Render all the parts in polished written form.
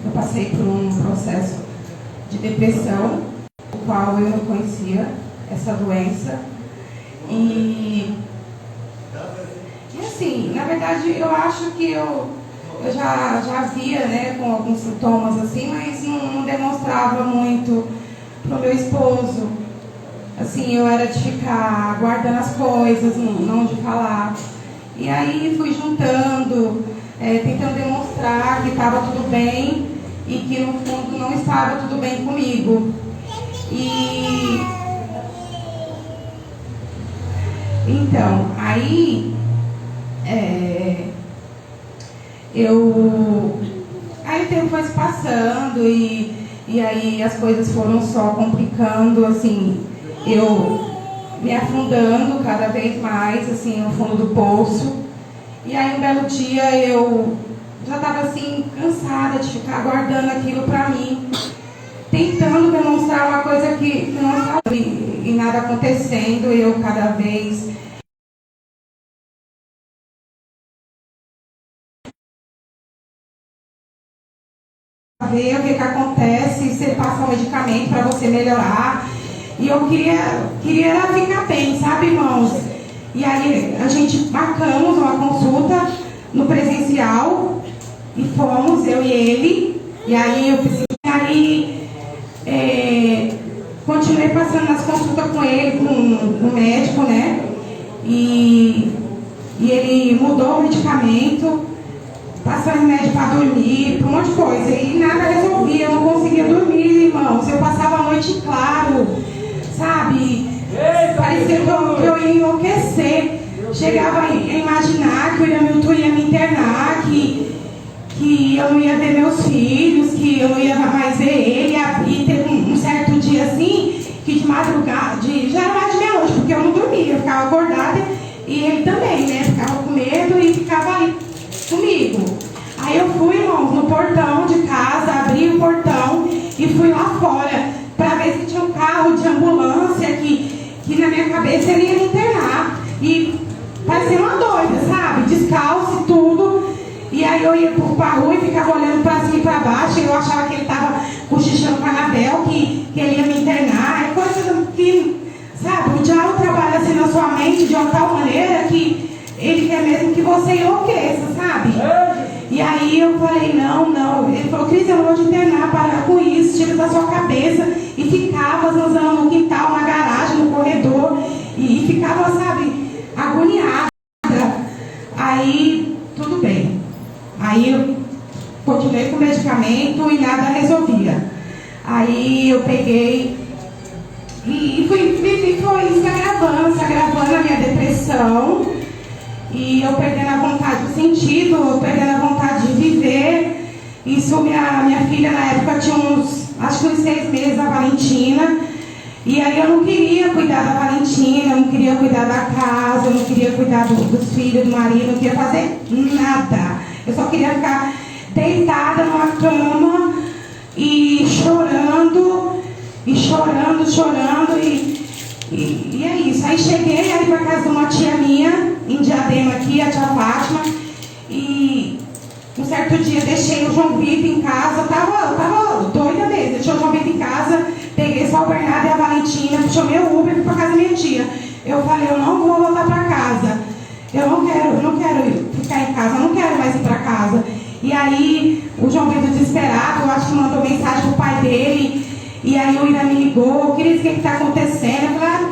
eu passei por um processo de depressão, o qual eu não conhecia essa doença. E assim, na verdade, eu acho que eu já via, né, com alguns sintomas assim, mas não demonstrava muito pro meu esposo. Assim, eu era de ficar guardando as coisas, não de falar. E aí fui juntando, tentando demonstrar que estava tudo bem e que no fundo não estava tudo bem comigo. E então, aí aí o tempo foi se passando e aí as coisas foram só complicando, assim, eu me afundando cada vez mais, assim, no fundo do poço. E aí um belo dia eu já estava assim, cansada de ficar guardando aquilo para mim, tentando demonstrar uma coisa que não estava e nada acontecendo, e eu cada vez ver o que acontece, você passa um medicamento para você melhorar. E eu queria ficar bem, sabe, irmãos? E aí a gente marcamos uma consulta no presencial e fomos, eu e ele. E aí eu continuei passando as consultas com ele, com o médico, né? E ele mudou o medicamento, passando remédio para dormir, um monte de coisa. E nada resolvia, eu não conseguia dormir, irmãos. Eu passava a noite claro, sabe? Parecia que eu ia enlouquecer. Chegava a imaginar que o Iramilton ia me internar, que eu não ia ver meus filhos, que eu não ia mais ver ele. E teve um certo dia assim, que de madrugada, já era mais de meia-noite, porque eu não dormia, eu ficava acordada e ele também, né? Ficava com medo e ficava ali comigo. Aí eu fui, irmãos, no portão de casa, abri o portão e fui lá fora para ver se tinha um carro de ambulância que na minha cabeça ele ia me internar. E parecia uma doida, sabe? Descalço e tudo. E aí eu ia pra rua e ficava olhando para cima e para baixo. E eu achava que ele estava cochichando com a Anabel, que ele ia me internar. É coisa que, sabe, o diabo trabalha assim na sua mente de uma tal maneira que ele quer mesmo que você enlouqueça, sabe? E aí eu falei, não. Ele falou, Cris, eu não vou te internar, para com isso, tira da sua cabeça. E ficava zanzando no quintal, na garagem, no corredor. E ficava, sabe, agoniada. Aí, tudo bem. Aí eu continuei com o medicamento e nada resolvia. Aí eu peguei e foi se agravando a minha depressão. E eu perdendo a vontade do sentido, eu perdendo a vontade de viver. Isso, minha filha na época tinha acho que uns 6 meses, da Valentina. E aí eu não queria cuidar da Valentina, eu não queria cuidar da casa, eu não queria cuidar dos filhos, do marido, não queria fazer nada. Eu só queria ficar deitada numa cama e chorando, e é isso. Aí cheguei ali para casa de uma tia minha, em Diadema aqui, a tia Fátima, e um certo dia deixei o João Vitor em casa, tava doida mesmo, deixei o João Vitor em casa, peguei só o Bernardo e a Valentina, chamei o Uber e fui para casa da minha tia. Eu falei, eu não vou voltar para casa, eu não quero ficar em casa, eu não quero mais ir para casa. E aí o João Vitor desesperado, eu acho que mandou mensagem pro pai dele. E aí o Ira me ligou, Cris, o que está acontecendo? Eu falei, não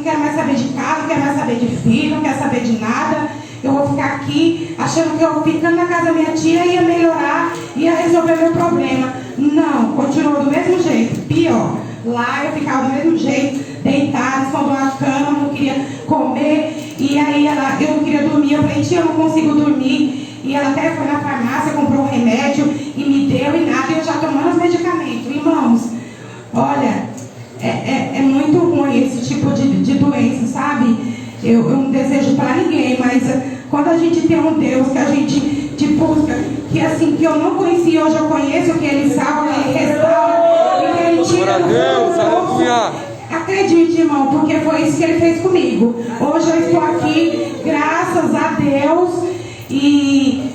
quero mais saber de casa, não quero mais saber de filho, não quero saber de nada. Eu vou ficar aqui achando que eu ficando na casa da minha tia ia melhorar, ia resolver meu problema. Não, continuou do mesmo jeito, pior. Lá eu ficava do mesmo jeito, deitada, escondendo na cama, não queria comer. E aí eu não queria dormir, eu falei, tia, eu não consigo dormir. E ela até foi na farmácia, comprou um remédio e me deu e nada, e eu já tomando os medicamentos. Irmãos, olha, é muito ruim esse tipo de doença, sabe? Eu não desejo para ninguém, mas quando a gente tem um Deus que a gente busca, que assim, que eu não conhecia, hoje eu conheço, que Ele salva, que Ele restaura, e que Ele tira do fundo. Acredite, irmão, porque foi isso que Ele fez comigo. Hoje eu estou aqui, graças a Deus, e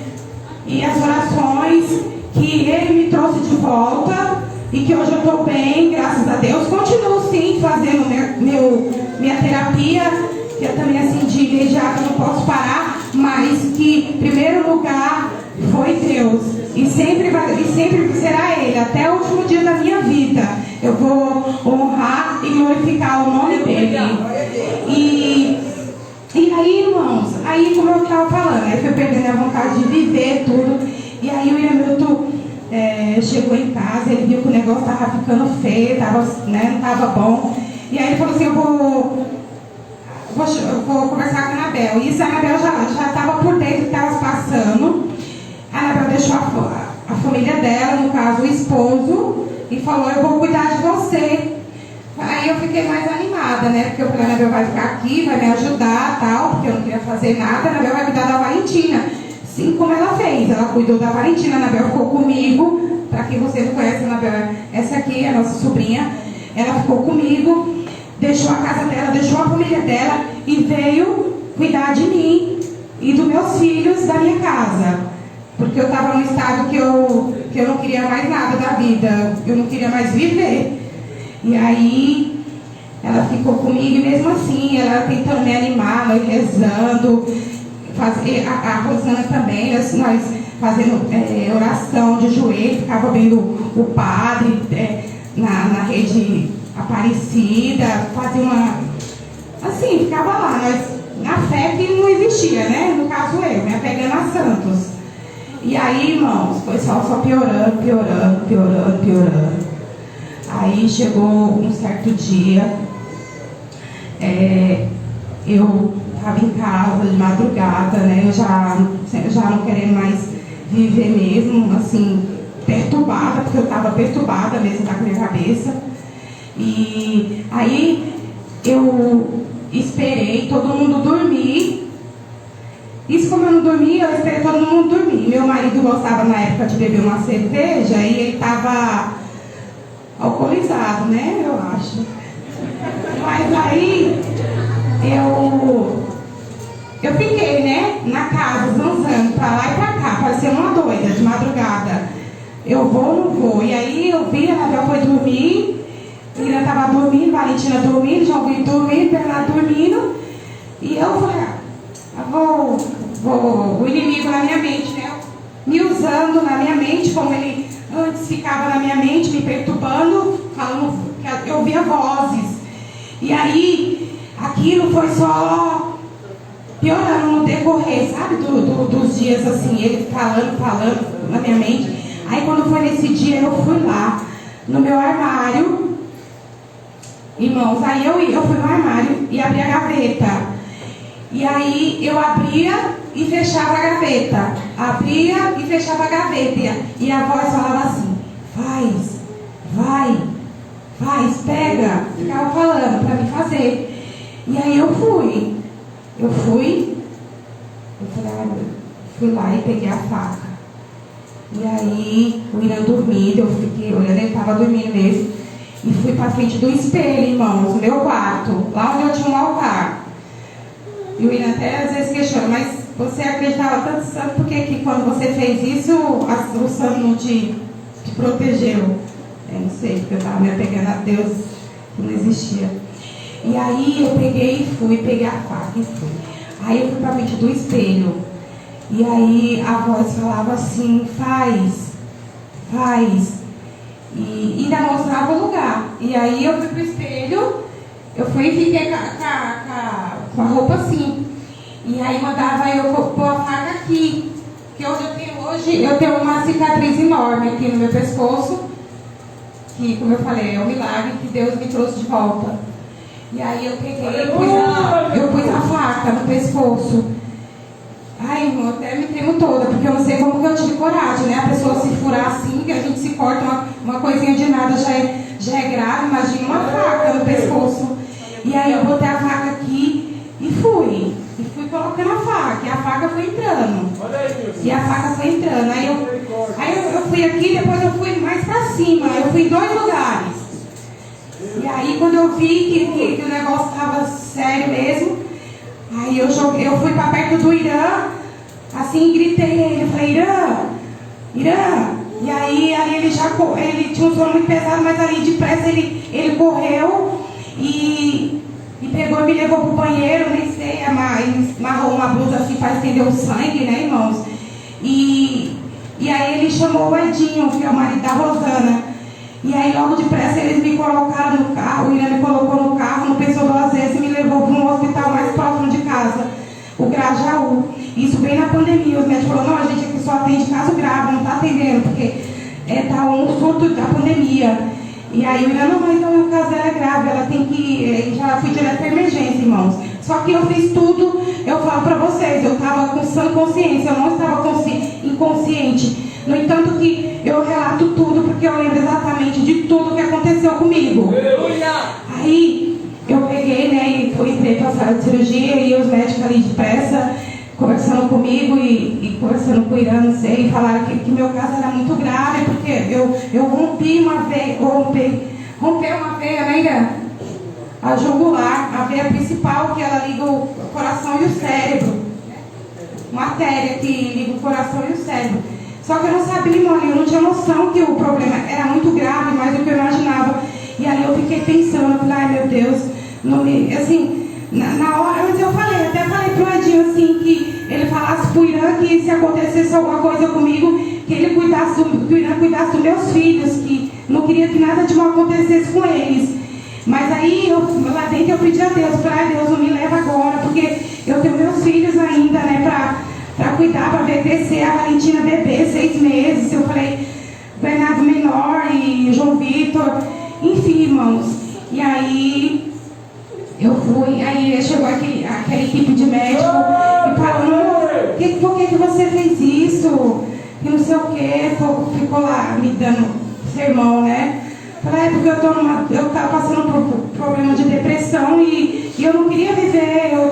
as orações que Ele me trouxe volta e que hoje eu estou bem, graças a Deus. Continuo sim fazendo minha terapia, que eu também assim de imediato não posso parar, mas que em primeiro lugar foi Deus e sempre será Ele até o último dia da minha vida. Eu vou honrar e glorificar o nome dele. E aí, irmãos, aí como eu estava falando, aí fui perdendo a vontade de viver tudo. E aí o Hamilton chegou em casa, ele viu que o negócio estava ficando feio, não estava bom. E aí ele falou assim, eu vou conversar com a Anabel. E isso a Anabel já estava por dentro do que estava passando. A Anabel deixou a família dela, no caso o esposo, e falou, eu vou cuidar de você. Aí eu fiquei mais animada, né? Porque eu falei, a Anabel vai ficar aqui, vai me ajudar, tal, porque eu não queria fazer nada. A Anabel vai cuidar da Valentina, assim como ela fez. Ela cuidou da Valentina, a Anabel ficou comigo. Para quem você não conhece, a Anabel, essa aqui é a nossa sobrinha. Ela ficou comigo, deixou a casa dela, deixou a família dela e veio cuidar de mim e dos meus filhos da minha casa. Porque eu estava num estado que eu não queria mais nada da vida, eu não queria mais viver. E aí ela ficou comigo e mesmo assim, ela tentando me animar, nós rezando, a Rosana também, nós fazendo oração de joelho, ficava vendo o padre na rede Aparecida, fazia assim, ficava lá, nós, na fé que não existia, né? No caso eu, me apegando a santos. E aí, irmãos, foi só piorando. Aí chegou um certo dia, eu estava em casa de madrugada, né? Eu já não querendo mais viver mesmo, assim, perturbada, porque eu estava perturbada mesmo com a minha cabeça. E aí eu esperei todo mundo dormir. Isso como eu não dormia, eu esperei todo mundo dormir. Meu marido gostava na época de beber uma cerveja e ele estava alcoolizado, né? Eu acho. Mas aí eu fiquei, né? Na casa, zanzando pra lá e pra cá, parecendo uma doida de madrugada. Eu vou ou não vou? E aí eu vi, a Anabel foi dormir, Ira estava dormindo, Valentina dormindo, João Vitor dormindo, Bernardo dormindo. E eu falei, o inimigo na minha mente, né? Me usando na minha mente, como ele antes ficava na minha mente, me perturbando, falando que eu ouvia vozes. E aí, aquilo foi só piorando no decorrer, sabe? Dos dias assim, ele falando na minha mente. Aí quando foi nesse dia, eu fui lá, no meu armário, irmãos, aí eu fui no armário e abri a gaveta. E aí eu abria e fechava a gaveta. Abria e fechava a gaveta. E a voz falava assim, faz, pega. Ficava falando para me fazer. E aí eu fui, fui lá e peguei a faca. E aí o Irã dormindo, eu fiquei olhando, ele estava dormindo mesmo. E fui para frente do espelho, irmãos, no meu quarto, lá onde eu tinha um altar. E o Irã até às vezes questiona, mas você acreditava tanto santo, por que quando você fez isso, o santo não te protegeu? Eu não sei, porque eu estava me apegando a Deus, que não existia. E aí eu peguei a faca e fui. Aí eu fui para frente do espelho. E aí a voz falava assim, faz. E ainda mostrava o lugar. E aí eu fui pro espelho, eu fui e fiquei com a roupa assim. E aí mandava eu pôr a faca aqui. Que hoje eu tenho uma cicatriz enorme aqui no meu pescoço. Que, como eu falei, é um milagre que Deus me trouxe de volta. E aí eu peguei, eu pus a faca no pescoço. Ai, irmão, eu até me tremo toda, porque eu não sei como que eu tive coragem, né? A pessoa se furar assim, que a gente se corta, uma coisinha de nada já é grave, imagina uma faca no pescoço. E aí eu botei a faca aqui e fui colocando a faca, e a faca foi entrando. E a faca foi entrando. Aí eu fui aqui, depois eu fui mais pra cima, eu fui em 2 lugares. E aí quando eu vi que o negócio estava sério mesmo, aí eu fui para perto do Irã, assim, gritei ele, falei, Irã, E aí ele ele tinha um sono muito pesado, mas ali depressa ele correu e pegou e me levou pro banheiro, nem sei, ele amarrou uma blusa assim para estender o sangue, né, irmãos? E aí ele chamou o Edinho, que é o marido da Rosana. E aí logo depressa eles me colocaram no carro, o Irã me colocou no carro, não pensou duas vezes e me levou para um hospital mais próximo de casa, o Grajaú. Isso bem na pandemia. Os médicos falaram, não, a gente aqui só atende caso grave, não está atendendo, porque está um surto da pandemia. E aí o Irã, não, mas então o caso dela é grave, ela tem que. Já fui direto para emergência, irmãos. Só que eu fiz tudo, eu falo para vocês, eu estava com sã consciência, eu não estava inconsciente. No entanto que eu relato tudo, porque eu lembro exatamente de tudo que aconteceu comigo. Aí eu peguei, né, e entrei para a sala de cirurgia e os médicos ali depressa, conversando comigo e conversando com o Irã, não sei, falaram que meu caso era muito grave, porque eu rompi uma veia, rompeu uma veia, né, Irã? A jugular, a veia principal, que ela liga o coração e o cérebro. Uma artéria que liga o coração e o cérebro. Só que eu não sabia, irmão, eu não tinha noção que o problema era muito grave, mais do que eu imaginava. E aí eu fiquei pensando, eu falei, ai meu Deus, não me, assim, na hora, antes eu falei, até falei pro Edinho assim, que ele falasse pro Irã que se acontecesse alguma coisa comigo, que ele cuidasse, que o Irã cuidasse dos meus filhos, que não queria que nada de mal acontecesse com eles. Mas aí, lá dentro eu pedi a Deus, falei, ai Deus, não me leva agora, porque eu tenho meus filhos ainda, né, para cuidar, para ver crescer a Valentina bebê, 6 meses. Eu falei, Bernardo menor e João Vitor, enfim, irmãos. E aí eu fui, aí chegou aquela equipe de médico e falou, não, por que você fez isso? E não sei o que, ficou lá me dando sermão, né? Falei, porque eu estava passando por problema de depressão e eu não queria viver, eu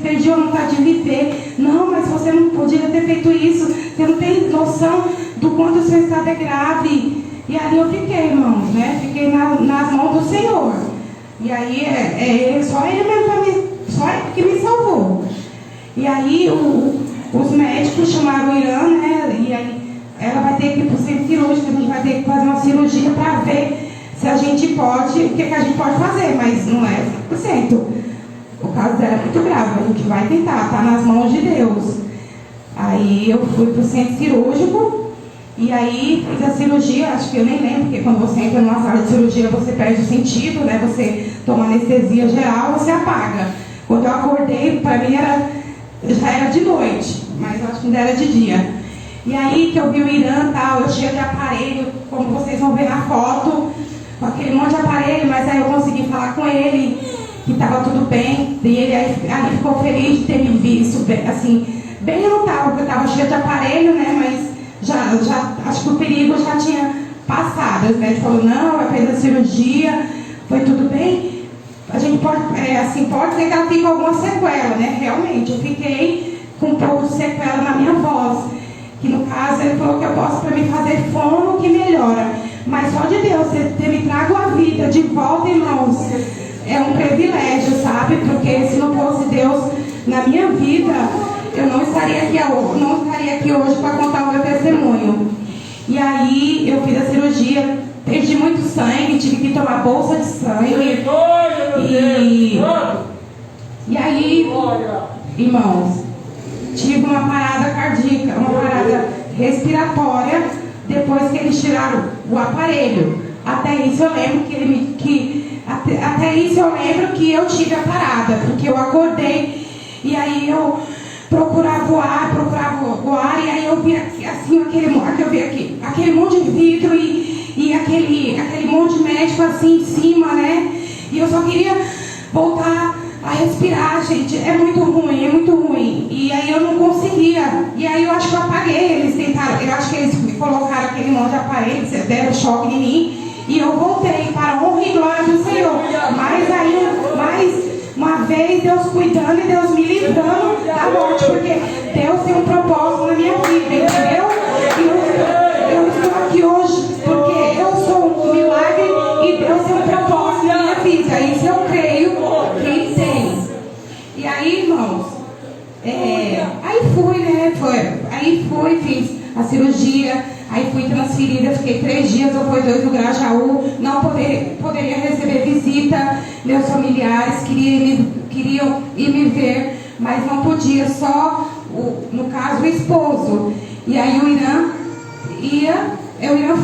perdi a vontade de viver. Não, mas você não podia ter feito isso, você não tem noção do quanto o seu estado é grave. E ali eu fiquei, irmãos, né? Fiquei nas mãos do Senhor. E aí só ele mesmo, só ele que me salvou. E aí os médicos chamaram o Irã, né? E aí ela vai ter que ir para o centro cirúrgico, a gente vai ter que fazer uma cirurgia para ver se a gente pode, o que a gente pode fazer, mas não é 100%. O caso dela é muito grave, a gente vai tentar, está nas mãos de Deus. Aí eu fui para o centro cirúrgico e aí fiz a cirurgia, acho que eu nem lembro, porque quando você entra numa sala de cirurgia você perde o sentido, né? Você toma anestesia geral, você apaga. Quando eu acordei, para mim já era de noite, mas eu acho que ainda era de dia. E aí que eu vi o Irã, tal, eu cheio de aparelho, como vocês vão ver na foto, com aquele monte de aparelho, mas aí eu consegui falar com ele, que estava tudo bem, e ele aí ficou feliz de ter me visto, assim, bem eu não estava, porque eu estava cheio de aparelho, né, mas já acho que o perigo já tinha passado. Os médicos falaram, não, ela fez a cirurgia, foi tudo bem, a gente pode ser que ela fique com alguma sequela, né, realmente, eu fiquei com um pouco de sequela na minha voz. Que no caso ele falou que eu posso para mim fazer fono que melhora. Mas só de Deus ter me trago a vida de volta, irmãos, é um privilégio, sabe? Porque se não fosse Deus na minha vida, eu não estaria aqui hoje para contar o meu testemunho. E aí eu fiz a cirurgia, perdi muito sangue, tive que tomar bolsa de sangue. E aí, irmãos, tive uma parada cardíaca, uma parada respiratória, depois que eles tiraram o aparelho. Até isso eu lembro até isso eu lembro que eu tive a parada, porque eu acordei e aí eu procurava o ar, e aí eu vi assim, aquele monte de vidro e aquele monte de médico assim em cima, né? E eu só queria voltar a respirar, gente, é muito ruim. E aí eu não conseguia. E aí eu acho que eu apaguei. Eles tentaram, eu acho que eles colocaram aquele monte de aparelhos, deram choque em mim. E eu voltei para a honra e glória do Senhor. Mas aí, mais uma vez, Deus cuidando e Deus me livrando da morte. Porque Deus tem um propósito na minha vida, entendeu? E eu estou aqui hoje porque eu sou um milagre e Deus tem um propósito na minha vida. Isso eu creio que tem. E aí, irmãos, aí fui, né? Aí fui, fiz a cirurgia, aí fui transferida 3 dias ou foi 2 no Grajaú, não poderia receber visita, meus familiares queriam ir me ver, mas não podia, só, no caso, o esposo. E aí o Irã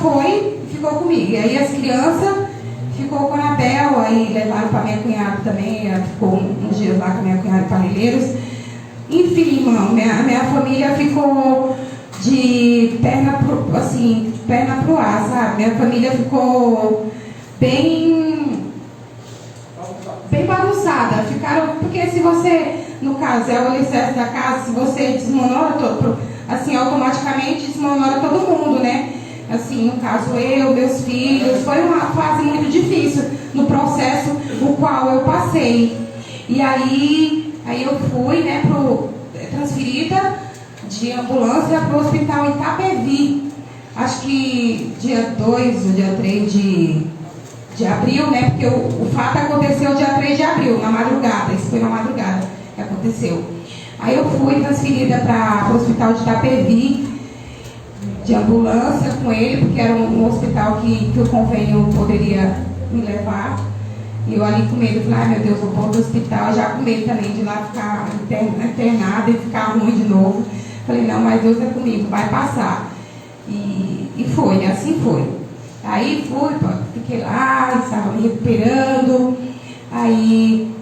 foi, ficou comigo. E aí as crianças ficou com a Anabel, aí levaram para minha cunhada também, ela ficou uns dias lá com a minha cunhada em Parelheiros. Enfim, irmão, minha família ficou de perna pro ar, sabe? Minha família ficou bem bagunçada. Porque se você, no caso, é o alicerce da casa, se você desmonora assim, automaticamente desmonora todo mundo, né? Assim, no caso, meus filhos, foi uma fase muito difícil no processo o qual eu passei. E aí eu fui, né, transferida de ambulância para o hospital em Itapevi. Acho que dia 2 ou dia 3 de abril, né? Porque o fato aconteceu dia 3 de abril, na madrugada. Isso foi na madrugada que aconteceu. Aí eu fui transferida para o hospital de Itapevi, de ambulância com ele, porque era um hospital que o convênio poderia me levar. E eu ali com medo, falei, ai meu Deus, vou para o hospital, já com medo também de lá ficar internada e ficar ruim de novo. Falei, não, mas Deus é comigo, vai passar. E foi, assim foi. Aí fui, fiquei lá, estava me recuperando. Aí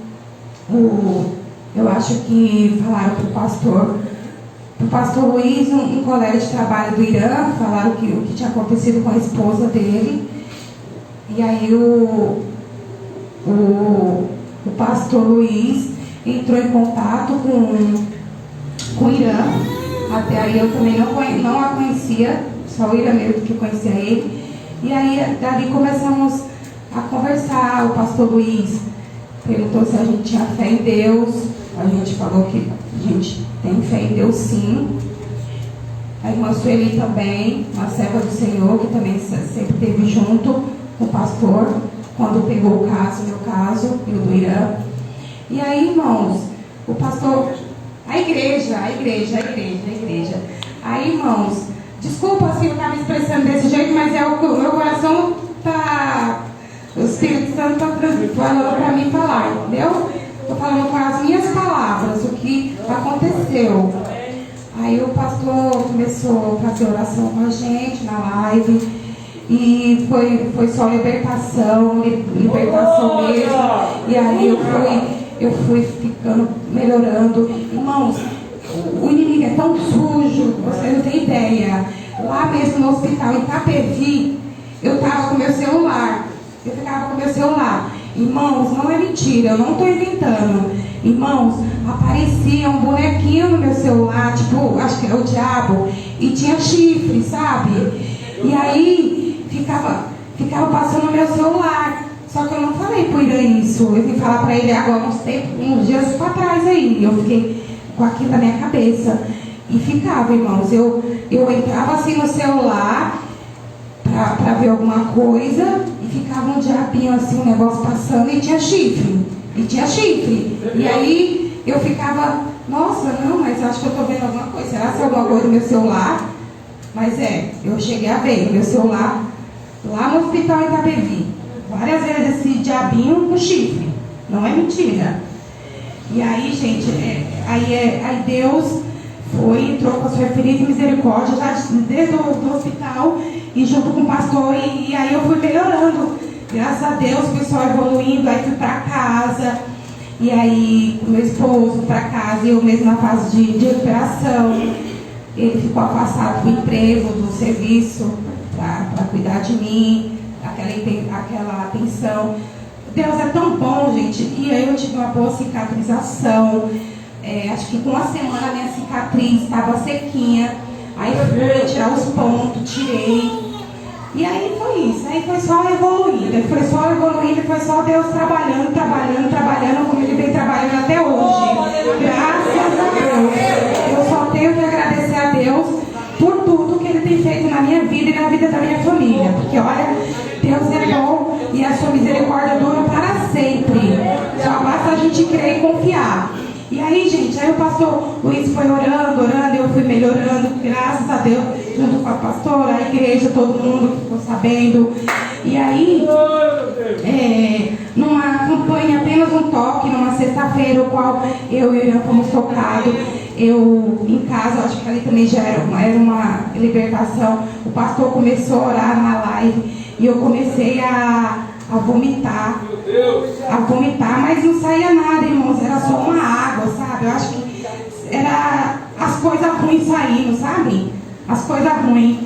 eu acho que falaram pro pastor Luiz, um colega de trabalho do Irã, falaram o que tinha acontecido com a esposa dele. E aí o pastor Luiz entrou em contato com o Irã. Até aí eu também não a conhecia, só o Irã mesmo que conhecia ele. E aí dali começamos a conversar. O pastor Luiz perguntou se a gente tinha fé em Deus. A gente falou que a gente tem fé em Deus, sim. A irmã Sueli também, uma serva do Senhor, que também sempre esteve junto com o pastor, quando pegou o caso, meu caso, e o do Irã. E aí, irmãos, o pastor, a igreja. Aí, irmãos, desculpa se eu estava me expressando desse jeito, mas é o que o meu coração está, o Espírito Santo está falando para mim falar, entendeu? Estou falando com as minhas palavras, o que aconteceu. Aí o pastor começou a fazer oração com a gente na live. E foi só libertação mesmo. E aí eu fui ficando, melhorando. Irmãos, o inimigo é tão sujo, você não tem ideia. Lá mesmo no hospital, em Itapevi, eu estava com meu celular. Eu ficava com meu celular. Irmãos, não é mentira, eu não estou inventando. Irmãos, aparecia um bonequinho no meu celular, tipo, acho que é o diabo, e tinha chifre, sabe? E aí ficava passando no meu celular. Só que eu não falei pro Irã isso. Eu vim falar para ele agora uns dias para trás aí. Eu fiquei com aquilo na minha cabeça. E ficava, irmãos, eu entrava assim no celular para ver alguma coisa e ficava um diabinho assim, um negócio passando e tinha chifre. E aí eu ficava, nossa, não, mas acho que eu estou vendo alguma coisa. Será que é alguma coisa no meu celular? Mas eu cheguei a ver no meu celular lá no hospital em Itapevi. Várias vezes esse diabinho com chifre. Não é mentira. E aí, gente, aí Deus entrou com a sua ferida e misericórdia já desde o hospital e junto com o pastor, e aí eu fui melhorando. Graças a Deus fui só evoluindo, aí fui para casa, e aí meu esposo para casa, e eu mesmo na fase de recuperação. Ele ficou afastado do emprego, do serviço, para cuidar de mim, aquela atenção. Deus é tão bom, gente. E aí eu tive uma boa cicatrização. Acho que com uma semana a minha cicatriz estava sequinha. Aí eu fui tirar os pontos, tirei. E aí foi isso. Aí foi só evoluindo. Foi só Deus trabalhando, como Ele vem trabalhando até hoje. Graças a Deus. Eu só tenho que agradecer a Deus por tudo que Ele tem feito na minha vida e na vida da minha família. Porque olha, Deus é bom e a sua misericórdia dura para sempre. Só basta a gente crer e confiar. E aí, gente, aí o pastor Luiz foi orando, eu fui melhorando, graças a Deus. junto com a pastora, a igreja, todo mundo ficou sabendo. E aí, numa campanha, apenas um toque, numa sexta-feira, o qual eu e o Irã fomos tocados, eu em casa, acho que ali também já era uma libertação, o pastor começou a orar na live e eu comecei a vomitar, mas não saía nada, irmãos, era só uma água, sabe? Eu acho que era as coisas ruins saindo, sabe? As coisas ruins.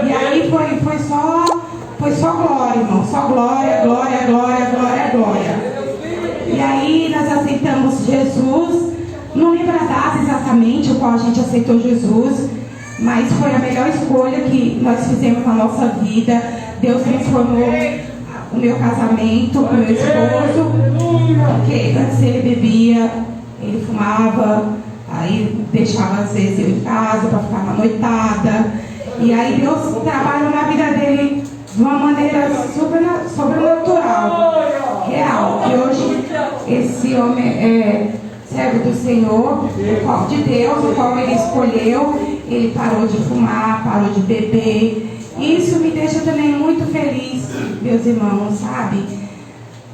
E aí foi só glória, irmão, só glória, glória, glória, glória, glória. E aí nós aceitamos Jesus, não lembro a data exatamente o qual a gente aceitou Jesus, mas foi a melhor escolha que nós fizemos na nossa vida. Deus transformou o meu casamento com o meu esposo, porque antes ele bebia, ele fumava, aí deixava às vezes eu em casa para ficar na noitada, e aí Deus trabalhou na vida dele de uma maneira sobrenatural, real, que hoje esse homem é servo do Senhor, de Deus, o qual ele escolheu, ele parou de fumar, parou de beber. Isso me deixa também muito feliz, meus irmãos, sabe?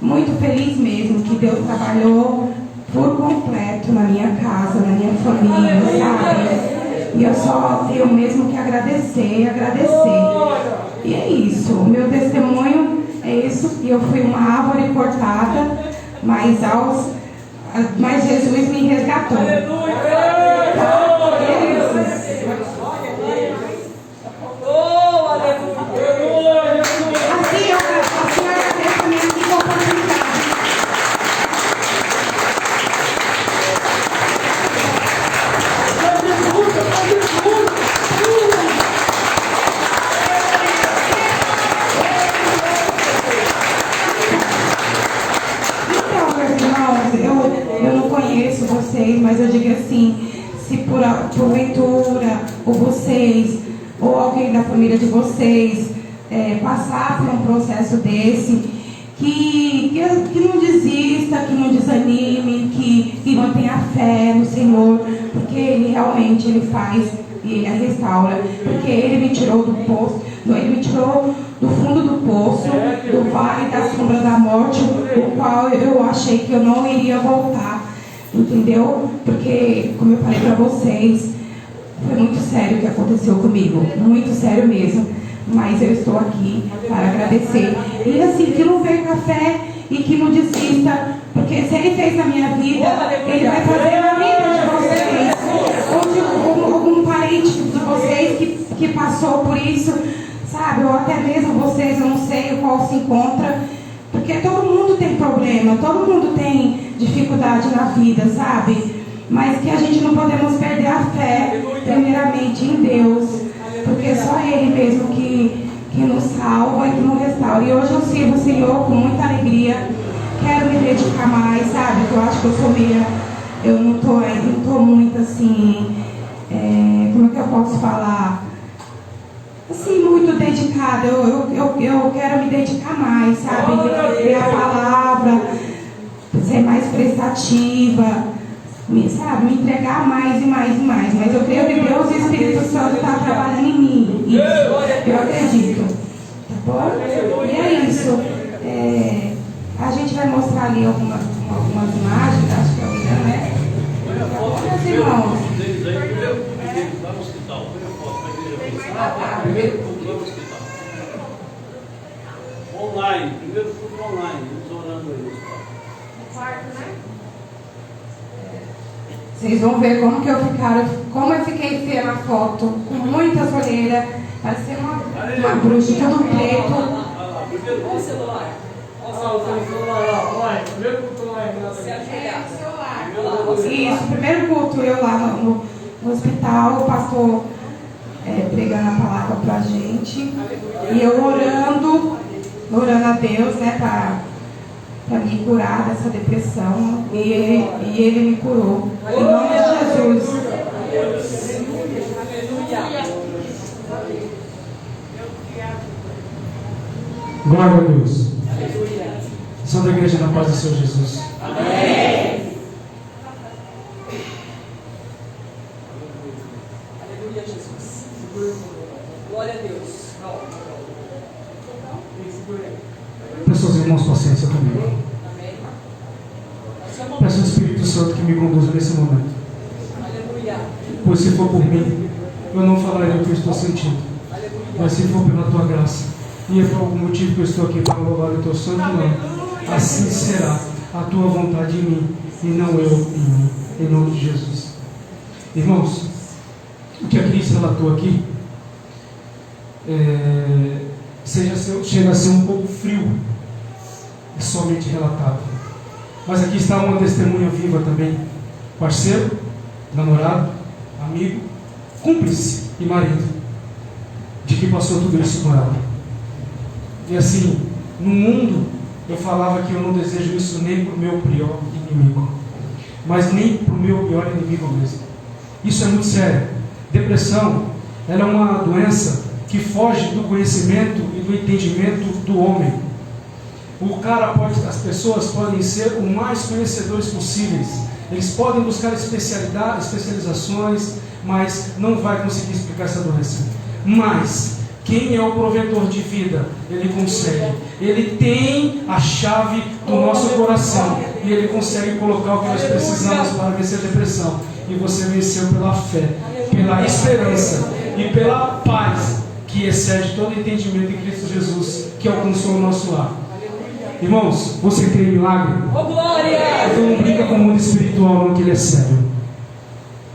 Muito feliz mesmo que Deus trabalhou por completo na minha casa, na minha família, sabe? E eu só tenho mesmo que agradecer. E é isso, o meu testemunho é isso, e eu fui uma árvore cortada, mas Jesus me resgatou. Tá? É isso. Assim eu agradeço a minha oportunidade. Eu não conheço vocês, mas eu digo assim, se porventura, ou vocês, ou alguém da família de vocês, passar por um processo desse, que não desista, que não desanime, que mantenha fé no Senhor, porque Ele realmente Ele faz e Ele a restaura, porque Ele me tirou do poço, Ele me tirou do fundo do poço, do vale da sombra da morte, o qual eu achei que eu não iria voltar, entendeu? Porque, como eu falei para vocês, foi muito sério o que aconteceu comigo, muito sério mesmo, mas eu estou aqui para agradecer, e assim, que não perca a fé e que não desista, porque se Ele fez na minha vida, Ele vai fazer na vida de vocês, ou de algum parente de vocês que passou por isso, sabe, ou até mesmo vocês, eu não sei o qual se encontra, porque todo mundo tem problema, todo mundo tem dificuldade na vida, sabe? Mas que a gente não podemos perder a fé, primeiramente em Deus, porque só Ele mesmo que nos salva e que nos restaura. E hoje eu sirvo o Senhor com muita alegria, quero me dedicar mais, sabe? Eu acho que eu sou meio, eu não tô muito assim, como é que eu posso falar? Assim, muito dedicada, eu quero me dedicar mais, sabe? Ler a palavra, ser mais prestativa, me entregar mais e mais e mais. Mas eu creio que Deus e o Espírito Santo está trabalhando em mim. Isso, eu acredito. Tá bom? E é isso. A gente vai mostrar ali algumas imagens, acho que é o Irã, né? Meus irmãos. Primeiro culto no hospital. Online, primeiro culto online, nos orando aí no hospital. No quarto, né? Vocês vão ver como eu fiquei feia na foto, com muitas olheiras, parecia uma bruxa, tudo preto. Olha o celular. Olha o celular lá, online. Primeiro culto online. Isso, primeiro culto eu lá no hospital, o pastor pregando a palavra pra gente, e eu orando a Deus, né, para me curar dessa depressão, e ele me curou, em nome de Jesus. Glória a Deus. Santa Igreja, na paz do Senhor Jesus. Amém. Aleluia, Jesus. irmãos paciência comigo. Peço ao Espírito Santo que me conduza nesse momento. Pois se for por mim, eu não falarei o que eu estou sentindo. Mas se for pela tua graça, e é por algum motivo que eu estou aqui para louvar o teu santo nome, assim será a tua vontade em mim, e não eu em mim, em nome de Jesus. Irmãos, o que a Cris relatou aqui chega a ser um pouco frio, é somente relatável. Mas aqui está uma testemunha viva também, parceiro, namorado, amigo, cúmplice e marido, de que passou tudo isso com ela. E assim, no mundo, eu falava que eu não desejo isso nem para o meu pior inimigo, mas nem para o meu pior inimigo mesmo. Isso é muito sério. Depressão, ela é uma doença que foge do conhecimento e do entendimento do homem. As pessoas podem ser o mais conhecedores possíveis. Eles podem buscar especializações, mas não vai conseguir explicar essa doença. Mas quem é o provedor de vida, ele consegue. Ele tem a chave do nosso coração e ele consegue colocar o que nós precisamos para vencer a depressão. E você venceu pela fé, pela esperança e pela paz que excede todo entendimento em Cristo Jesus, que alcançou o nosso lar. Irmãos, você crê em milagre? Oh, glória! Então não brinca com o mundo espiritual, não, que ele é sério.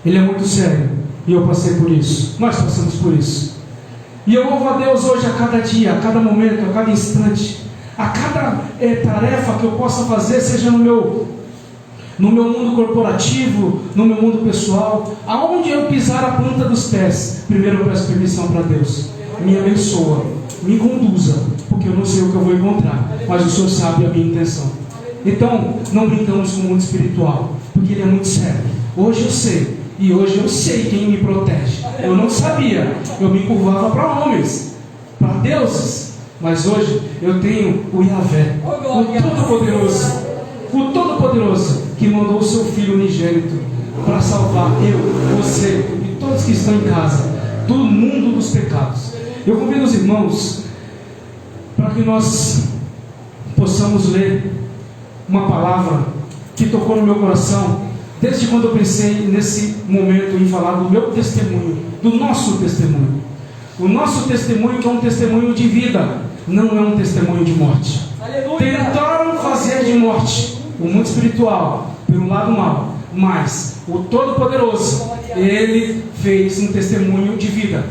Ele é muito sério. E eu passei por isso. Nós passamos por isso. E eu louvo a Deus hoje, a cada dia, a cada momento, a cada instante, a cada tarefa que eu possa fazer, seja no meu mundo corporativo, no meu mundo pessoal, aonde eu pisar a planta dos pés, primeiro eu peço permissão para Deus. Me abençoa, me conduza, porque eu não sei o que eu vou encontrar, mas o Senhor sabe a minha intenção. Então, não brincamos com o mundo espiritual, porque ele é muito sério. Hoje eu sei, e hoje eu sei quem me protege. Eu não sabia, eu me curvava para homens, para deuses, mas hoje eu tenho o Yahvé, o Todo-Poderoso, que mandou o seu Filho unigênito para salvar eu, você e todos que estão em casa do mundo dos pecados. Eu convido os irmãos para que nós possamos ler uma palavra que tocou no meu coração desde quando eu pensei nesse momento em falar do meu testemunho, do nosso testemunho. O nosso testemunho é um testemunho de vida, não é um testemunho de morte. Aleluia. Tentaram fazer de morte o mundo espiritual pelo lado mal, mas o Todo-Poderoso, ele fez um testemunho de vida.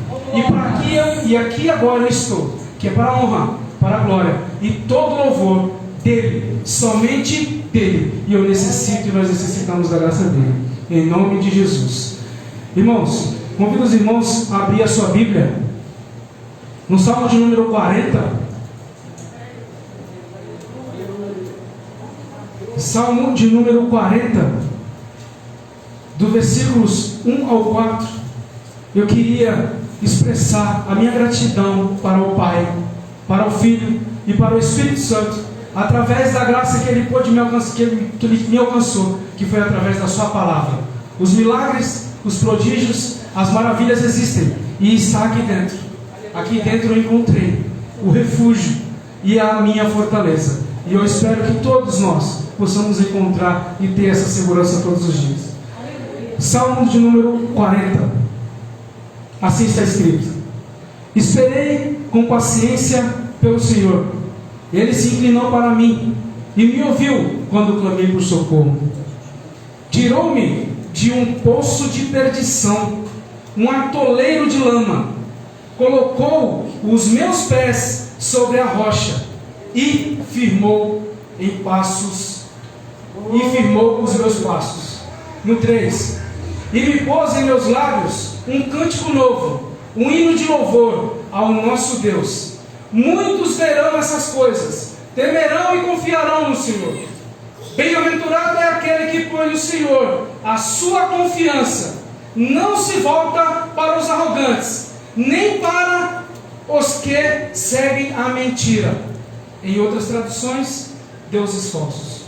E aqui agora eu estou, que é para a honra, para a glória e todo louvor dele, somente dele. E eu necessito e nós necessitamos da graça dele, em nome de Jesus. Irmãos, convido os irmãos a abrir a sua Bíblia no Salmo de número 40. Salmo de número 40, do versículos 1 ao 4. Eu queria expressar a minha gratidão para o Pai, para o Filho e para o Espírito Santo, através da graça que Ele pôde me alcançar, que Ele me alcançou, que foi através da Sua palavra. Os milagres, os prodígios, as maravilhas existem e está aqui dentro. Aqui dentro eu encontrei o refúgio e a minha fortaleza. E eu espero que todos nós possamos encontrar e ter essa segurança todos os dias. Salmo de número 40. Assim está escrito: esperei com paciência pelo Senhor. Ele se inclinou para mim e me ouviu quando clamei por socorro. Tirou-me de um poço de perdição, um atoleiro de lama. Colocou os meus pés sobre a rocha e firmou os meus passos. No 3. E me pôs em meus lábios um cântico novo, um hino de louvor ao nosso Deus. Muitos verão essas coisas, temerão e confiarão no Senhor. Bem-aventurado é aquele que põe no Senhor a sua confiança. Não se volta para os arrogantes, nem para os que seguem a mentira. Em outras traduções, deuses falsos.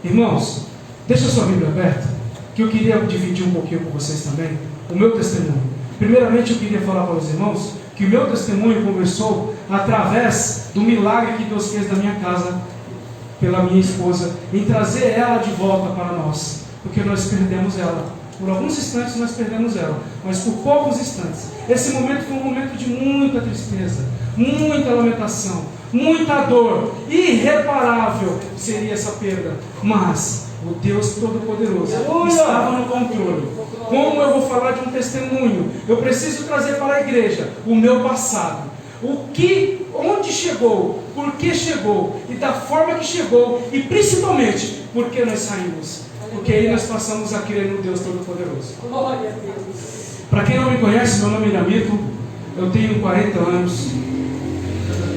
Irmãos, deixa a sua Bíblia aberta, que eu queria dividir um pouquinho com vocês também o meu testemunho. Primeiramente, eu queria falar para os irmãos que o meu testemunho começou através do milagre que Deus fez na minha casa pela minha esposa, em trazer ela de volta para nós, porque nós perdemos ela. Por alguns instantes nós perdemos ela, mas por poucos instantes. Esse momento foi um momento de muita tristeza, muita lamentação, muita dor. Irreparável seria essa perda, mas o Deus Todo-Poderoso estava no controle. Como eu vou falar de um testemunho? Eu preciso trazer para a igreja o meu passado. Onde chegou, por que chegou, e da forma que chegou, e principalmente, por que nós saímos. Porque aí nós passamos a crer no Deus Todo-Poderoso. Glória a Deus. Para quem não me conhece, meu nome é Ramiro, eu tenho 40 anos,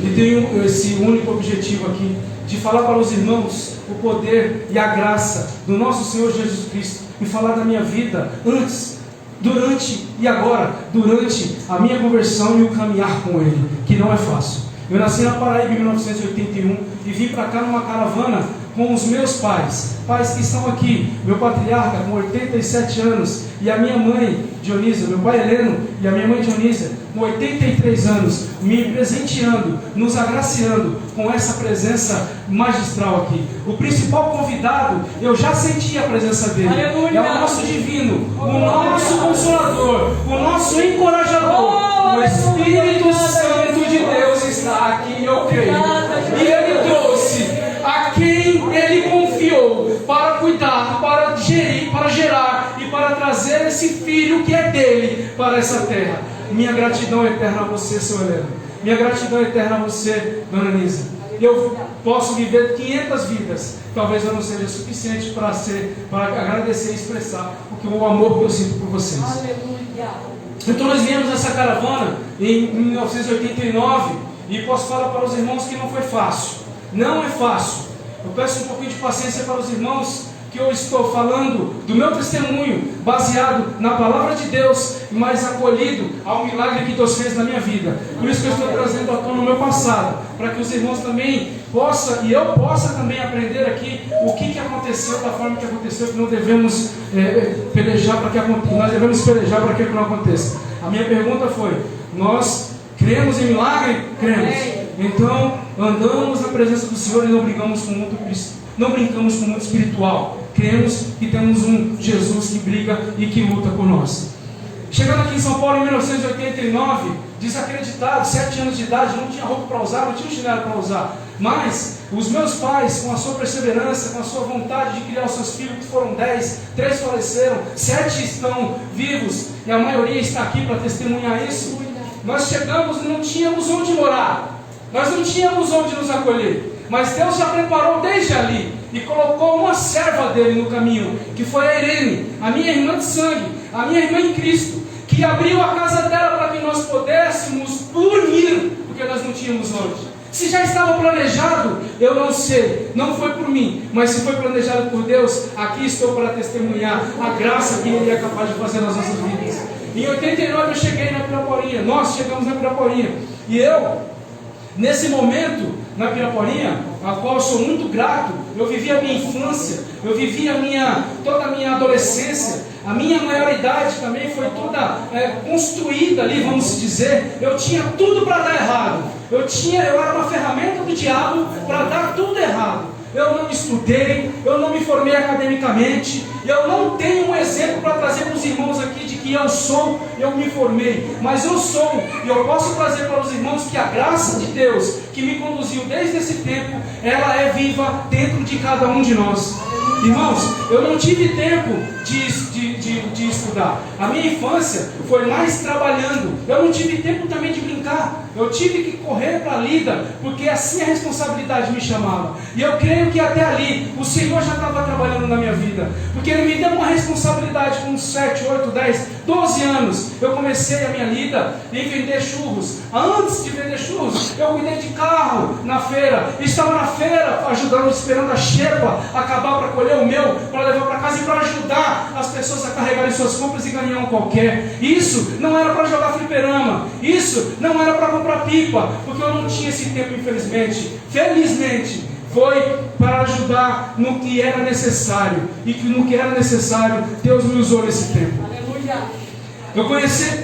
e tenho esse único objetivo aqui, de falar para os irmãos o poder e a graça do nosso Senhor Jesus Cristo, e falar da minha vida antes, durante e agora, durante a minha conversão e o caminhar com Ele, que não é fácil. Eu nasci na Paraíba em 1981 e vim para cá numa caravana com os meus pais que estão aqui, meu patriarca com 87 anos e a minha mãe Dionísia, meu pai Heleno e a minha mãe Dionísia com 83 anos, me presenteando, nos agraciando com essa presença magistral aqui. O principal convidado, eu já senti a presença dele. Aleluia. É o nosso divino, o nosso consolador, o nosso encorajador, o Espírito Santo de Deus está aqui, eu creio. E Ele trouxe a quem Ele confiou para cuidar, para gerir, para gerar e para trazer esse filho que é dele para essa terra. Minha gratidão eterna a você, seu Heleno. Minha gratidão eterna a você, dona Nisa. Eu posso viver 500 vidas, talvez eu não seja suficiente para agradecer e expressar o amor que eu sinto por vocês. Aleluia. Então nós viemos nessa caravana em 1989 e posso falar para os irmãos que não foi fácil. Não é fácil. Eu peço um pouquinho de paciência para os irmãos, que eu estou falando do meu testemunho, baseado na palavra de Deus, mas acolhido ao milagre que Deus fez na minha vida. Por isso que eu estou trazendo à tona o meu passado, para que os irmãos também possam, e eu possa também aprender aqui o que aconteceu, da forma que aconteceu, que não devemos pelejar para que aconteça, nós devemos pelejar para que não aconteça. A minha pergunta foi: nós cremos em milagre? Cremos. Então, andamos na presença do Senhor e não brincamos com o mundo espiritual. Cremos que temos um Jesus que briga e que luta por nós. Chegando aqui em São Paulo em 1989, desacreditado, 7 anos de idade, não tinha roupa para usar, não tinha chinelo para usar. Mas os meus pais, com a sua perseverança, com a sua vontade de criar os seus filhos, que foram 10, 3 faleceram, 7 estão vivos, e a maioria está aqui para testemunhar isso. Nós chegamos e não tínhamos onde morar. Nós não tínhamos onde nos acolher, mas Deus já preparou desde ali e colocou uma serva dele no caminho, que foi a Irene, a minha irmã de sangue, a minha irmã em Cristo, que abriu a casa dela para que nós pudéssemos dormir, porque nós não tínhamos onde. Se já estava planejado, eu não sei, não foi por mim, mas se foi planejado por Deus, aqui estou para testemunhar a graça que Ele é capaz de fazer nas nossas vidas. Em 89 eu cheguei na Piraporinha, nós chegamos na Piraporinha, e nesse momento, na Piraporinha, a qual eu sou muito grato, eu vivi a minha infância, eu vivi toda a minha adolescência, a minha maioridade também foi toda construída ali, vamos dizer. Eu tinha tudo para dar errado, eu era uma ferramenta do diabo para dar tudo errado. Eu não estudei, eu não me formei academicamente, eu não tenho um exemplo para trazer para os irmãos aqui de que eu me formei, mas eu sou, e eu posso trazer para os irmãos que a graça de Deus, que me conduziu desde esse tempo, ela é viva dentro de cada um de nós. Irmãos, eu não tive tempo de estudar. A minha infância foi mais trabalhando. Eu não tive tempo também de brincar. Eu tive que correr para a lida, porque assim a responsabilidade me chamava. E eu creio que até ali o Senhor já estava trabalhando na minha vida, porque Ele me deu uma responsabilidade com 7, 8, 10, 12 anos. Eu comecei a minha lida em vender churros. Antes de vender churros, eu cuidei de carro na feira. Estava na feira ajudando, esperando a xepa acabar para colher o meu, para levar para casa e para ajudar as pessoas a carregarem suas compras e ganhar um qualquer. Isso não era para jogar fliperama, isso não era para comprar pipa, porque eu não tinha esse tempo, infelizmente. Felizmente, foi para ajudar no que era necessário, e que no que era necessário, Deus me usou nesse tempo. Aleluia. Eu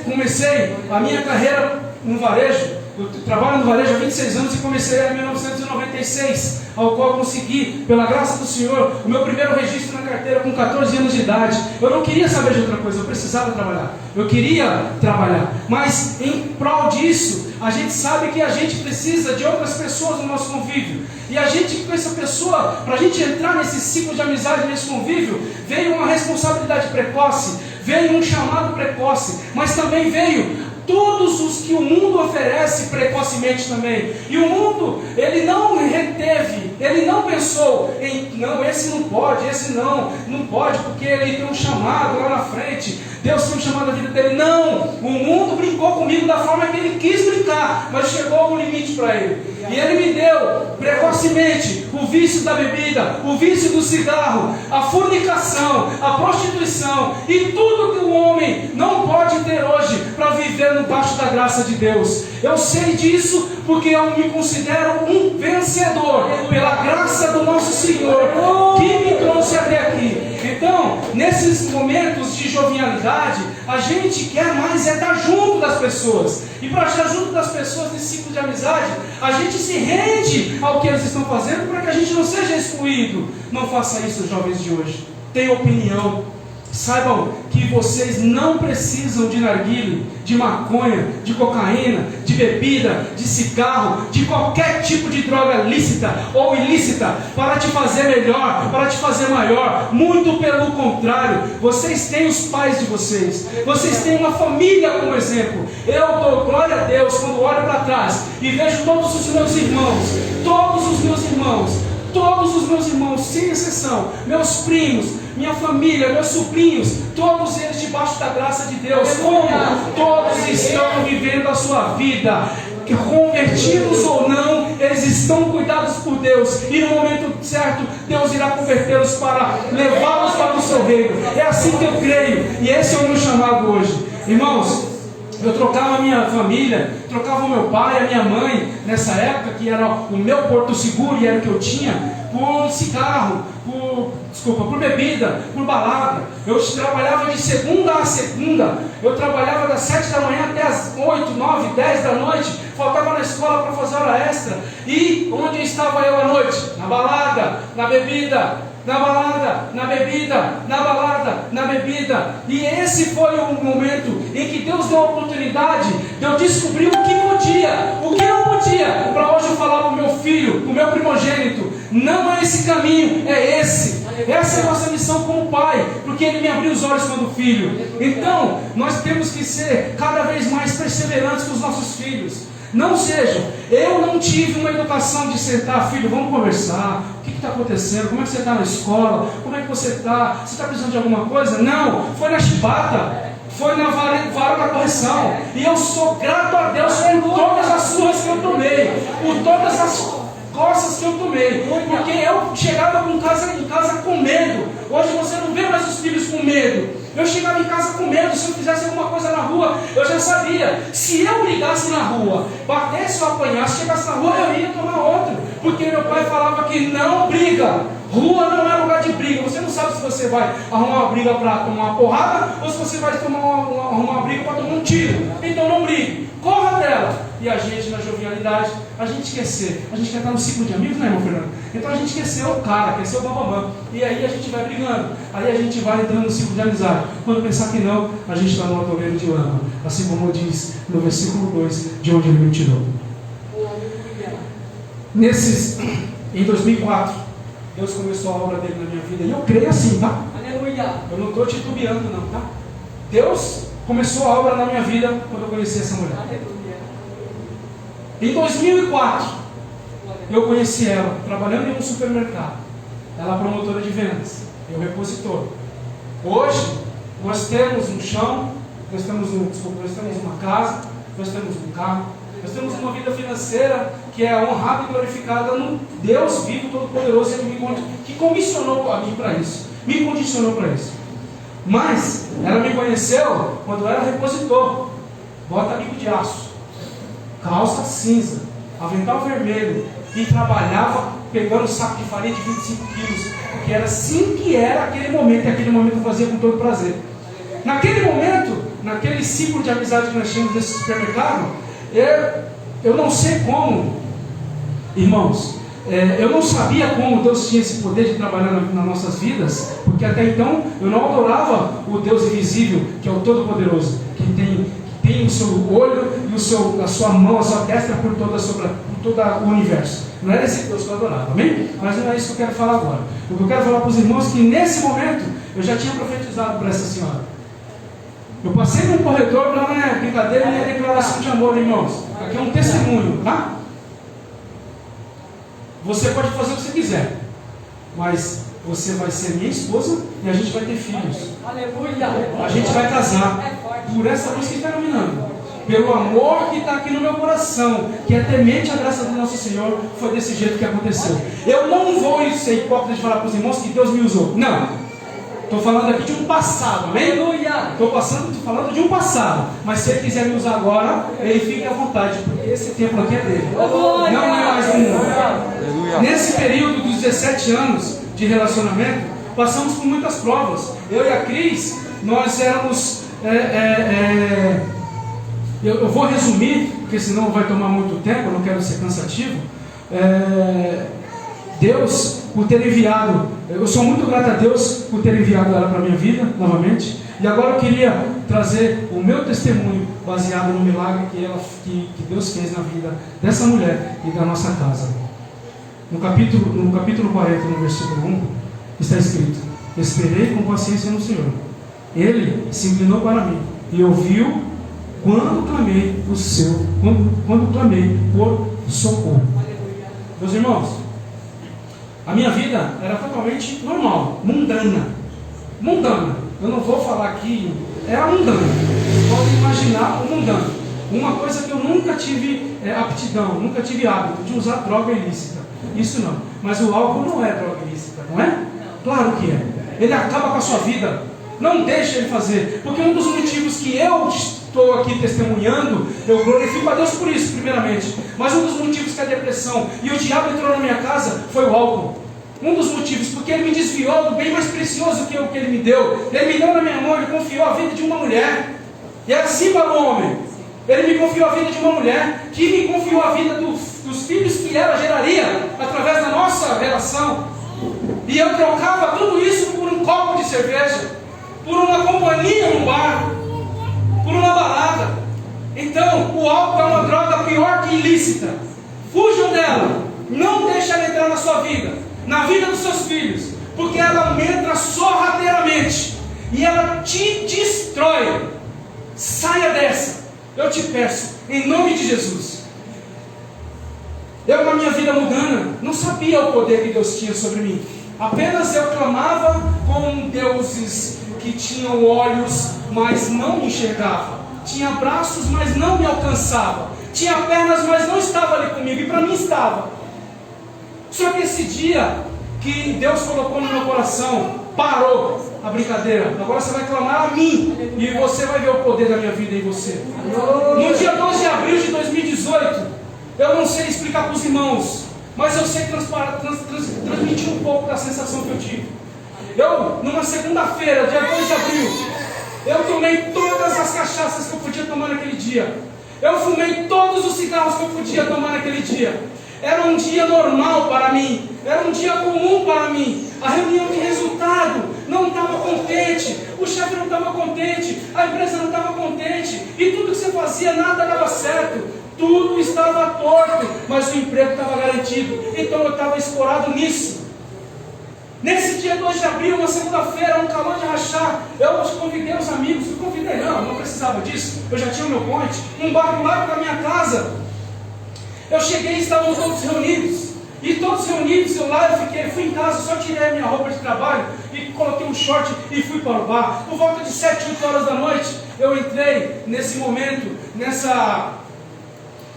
comecei a minha carreira no varejo Eu trabalho no varejo há 26 anos e comecei em 1996, ao qual consegui, pela graça do Senhor, o meu primeiro registro na carteira com 14 anos de idade. Eu não queria saber de outra coisa, eu precisava trabalhar. Eu queria trabalhar, mas em prol disso, a gente sabe que a gente precisa de outras pessoas no nosso convívio. E a gente, com essa pessoa, para a gente entrar nesse ciclo de amizade, nesse convívio, veio uma responsabilidade precoce, veio um chamado precoce, mas também veio todos os que o mundo oferece precocemente também. E o mundo, ele não reteve, ele não pensou em, não, esse não pode, esse não pode, porque ele tem um chamado lá na frente, Deus tem um chamado na vida dele. Não, o mundo brincou comigo da forma que ele quis brincar, mas chegou um limite para ele. E ele me deu precocemente o vício da bebida, o vício do cigarro, a fornicação, a prostituição e tudo que o homem não pode ter hoje para viver debaixo da graça de Deus. Eu sei disso porque eu me considero um vencedor pela graça do nosso Senhor que me trouxe até aqui. Então, nesses momentos de jovialidade, a gente quer mais estar junto das pessoas. E para estar junto das pessoas nesse ciclo de amizade, a gente se rende ao que eles estão fazendo para que a gente não seja excluído. Não faça isso, jovens de hoje. Tenham opinião. Saibam que vocês não precisam de narguilé, de maconha, de cocaína, de bebida, de cigarro, de qualquer tipo de droga lícita ou ilícita para te fazer melhor, para te fazer maior. Muito pelo contrário, vocês têm os pais de vocês, vocês têm uma família como exemplo. Eu dou glória a Deus quando olho para trás e vejo todos os meus irmãos, sem exceção, meus primos, minha família, meus sobrinhos, todos eles debaixo da graça de Deus. Como? Todos estão vivendo a sua vida, que convertidos ou não, eles estão cuidados por Deus, e no momento certo, Deus irá convertê-los para levá-los para o seu reino. É assim que eu creio, e esse é o meu chamado hoje. Irmãos, eu trocava a minha família, trocava o meu pai, a minha mãe, nessa época, que era o meu porto seguro e era o que eu tinha, por cigarro, por bebida, por balada. Eu trabalhava de segunda a segunda, eu trabalhava das 7 da manhã até as 8, 9, 10 da noite, faltava na escola para fazer hora extra. E onde estava eu à noite? Na balada, na bebida, na balada, na bebida, na balada, na bebida. E esse foi o momento em que Deus deu a oportunidade de eu descobrir o que podia, o que não podia, para hoje eu falar para o meu filho, o meu primogênito: não é esse caminho, é esse. Essa é a nossa missão como pai, porque Ele me abriu os olhos quando filho. Então, nós temos que ser cada vez mais perseverantes com os nossos filhos. Não sejam, eu não tive uma educação de sentar, filho, vamos conversar, o que está acontecendo, como é que você está na escola, como é que você está precisando de alguma coisa? Não, foi na chibata, foi na vara da correção. E eu sou grato a Deus por todas as surras que eu tomei, por todas as costas que eu tomei, porque eu chegava em casa com medo. Hoje você não vê mais os filhos com medo. Eu chegava em casa com medo. Se eu fizesse alguma coisa na rua, eu já sabia, se eu brigasse na rua, batesse ou apanhasse, chegasse na rua, eu ia tomar outro, porque meu pai falava que não briga, rua não é lugar de briga. Você não sabe se você vai arrumar uma briga para tomar uma porrada, ou se você vai arrumar uma briga para tomar um tiro. Então não brigue, corra dela. E a gente, na jovialidade, a gente quer estar no ciclo de amigos, né, irmão Fernando? Então a gente quer ser o cara, quer ser o babamã. E aí a gente vai brigando, aí a gente vai entrando no ciclo de amizade. Quando pensar que não, a gente está no atoleiro de lama, assim como diz no versículo 2, de onde Ele me tirou. Em 2004, Deus começou a obra dele na minha vida, e eu creio assim, tá? Aleluia. Eu não estou titubeando não, tá? Deus começou a obra na minha vida quando eu conheci essa mulher. Aleluia. Em 2004, eu conheci ela trabalhando em um supermercado. Ela é promotora de vendas, eu repositor. Hoje, nós temos um chão, nós temos uma casa, nós temos um carro, nós temos uma vida financeira que é honrada e glorificada no Deus vivo, todo-poderoso, que comissionou a mim para isso, me condicionou para isso. Mas ela me conheceu quando eu era repositor, bota-bico de aço, calça cinza, avental vermelho, e trabalhava pegando um saco de farinha de 25 quilos, porque era assim que era aquele momento, e aquele momento eu fazia com todo prazer. Naquele momento, naquele ciclo de amizade que nós tínhamos nesse supermercado, eu não sei como, irmãos, eu não sabia como Deus tinha esse poder de trabalhar nas nossas vidas, porque até então eu não adorava o Deus invisível, que é o Todo-Poderoso, que tem o seu olho e a sua mão, a sua destra por todo o universo. Não era esse Deus que eu adorava, amém? Mas não é isso que eu quero falar agora. O que eu quero falar para os irmãos é que nesse momento eu já tinha profetizado para essa senhora. Eu passei num corredor, não é brincadeira, nem é declaração de amor, irmãos. Aqui é um testemunho, tá? Você pode fazer o que você quiser, mas você vai ser minha esposa e a gente vai ter filhos. Aleluia. A gente vai casar por essa luz que está iluminando, pelo amor que está aqui no meu coração, que é temente a graça do nosso Senhor. Foi desse jeito que aconteceu. Eu não vou ser hipócrita de falar para os irmãos que Deus me usou. Não. Estou falando aqui de um passado, amém? Estou falando de um passado. Mas se Ele quiser me usar agora, Ele fique à vontade, porque esse templo aqui é dele. Não é mais do mundo. Nesse período dos 17 anos de relacionamento, passamos por muitas provas. Eu e a Cris, nós éramos... Eu vou resumir, porque senão vai tomar muito tempo, eu não quero ser cansativo. Deus, por ter enviado, eu sou muito grato a Deus por ter enviado ela para a minha vida, novamente. E agora eu queria trazer o meu testemunho baseado no milagre que Deus fez na vida dessa mulher e da nossa casa. No capítulo 40, no versículo 1, está escrito: esperei com paciência no Senhor. Ele se inclinou para mim e ouviu quando clamei por socorro. Meus irmãos, a minha vida era totalmente normal, mundana. Eu não vou falar aqui, era mundana. Vocês podem imaginar o mundano. Uma coisa que eu nunca tive aptidão, nunca tive hábito de usar droga ilícita. Isso não. Mas o álcool não é droga ilícita, não é? Claro que é. Ele acaba com a sua vida. Não deixa ele fazer. Porque um dos motivos que eu estou aqui testemunhando, eu glorifico a Deus por isso, primeiramente. Mas um dos motivos que a depressão e o diabo entrou na minha casa foi o álcool. Um dos motivos, porque ele me desviou do bem mais precioso que ele me deu. Ele me deu na minha mão, ele confiou a vida de uma mulher. E é assim para o homem. Ele me confiou a vida de uma mulher, que me confiou a vida dos filhos que ela geraria através da nossa relação. E eu trocava tudo isso por um copo de cerveja, por uma companhia num bar, por uma balada. Então, o álcool é uma droga pior que ilícita. Fujam dela. Não deixe ela entrar na sua vida, na vida dos seus filhos, porque ela entra sorrateiramente e ela te destrói. Saia dessa. Eu te peço, em nome de Jesus. Eu, na minha vida mundana, não sabia o poder que Deus tinha sobre mim. Apenas eu clamava com deuses que tinham olhos, mas não me enxergava. Tinha braços, mas não me alcançava. Tinha pernas, mas não estava ali comigo. E para mim estava. Só que esse dia que Deus colocou no meu coração, parou a brincadeira. Agora você vai clamar a mim e você vai ver o poder da minha vida em você. No dia 12 de abril de 2018, eu não sei explicar para os irmãos, mas eu sei transmitir um pouco da sensação que eu tive. Eu, numa segunda-feira, dia 2 de abril, eu tomei todas as cachaças que eu podia tomar naquele dia. Eu fumei todos os cigarros que eu podia tomar naquele dia. Era um dia normal para mim, era um dia comum para mim. A reunião de resultado não estava contente, o chefe não estava contente, a empresa não estava contente, e tudo que você fazia, nada dava certo, tudo estava torto, mas o emprego estava garantido. Então eu estava escorado nisso. Nesse dia 2 de abril, uma segunda-feira, um calor de rachar, eu convidei os amigos, não precisava disso, eu já tinha o meu point, um bar do lado da minha casa. Eu cheguei e estavam todos reunidos. E todos reunidos, eu fui em casa, só tirei a minha roupa de trabalho e coloquei um short e fui para o bar. Por volta de 7, 8 horas da noite, eu entrei nesse momento,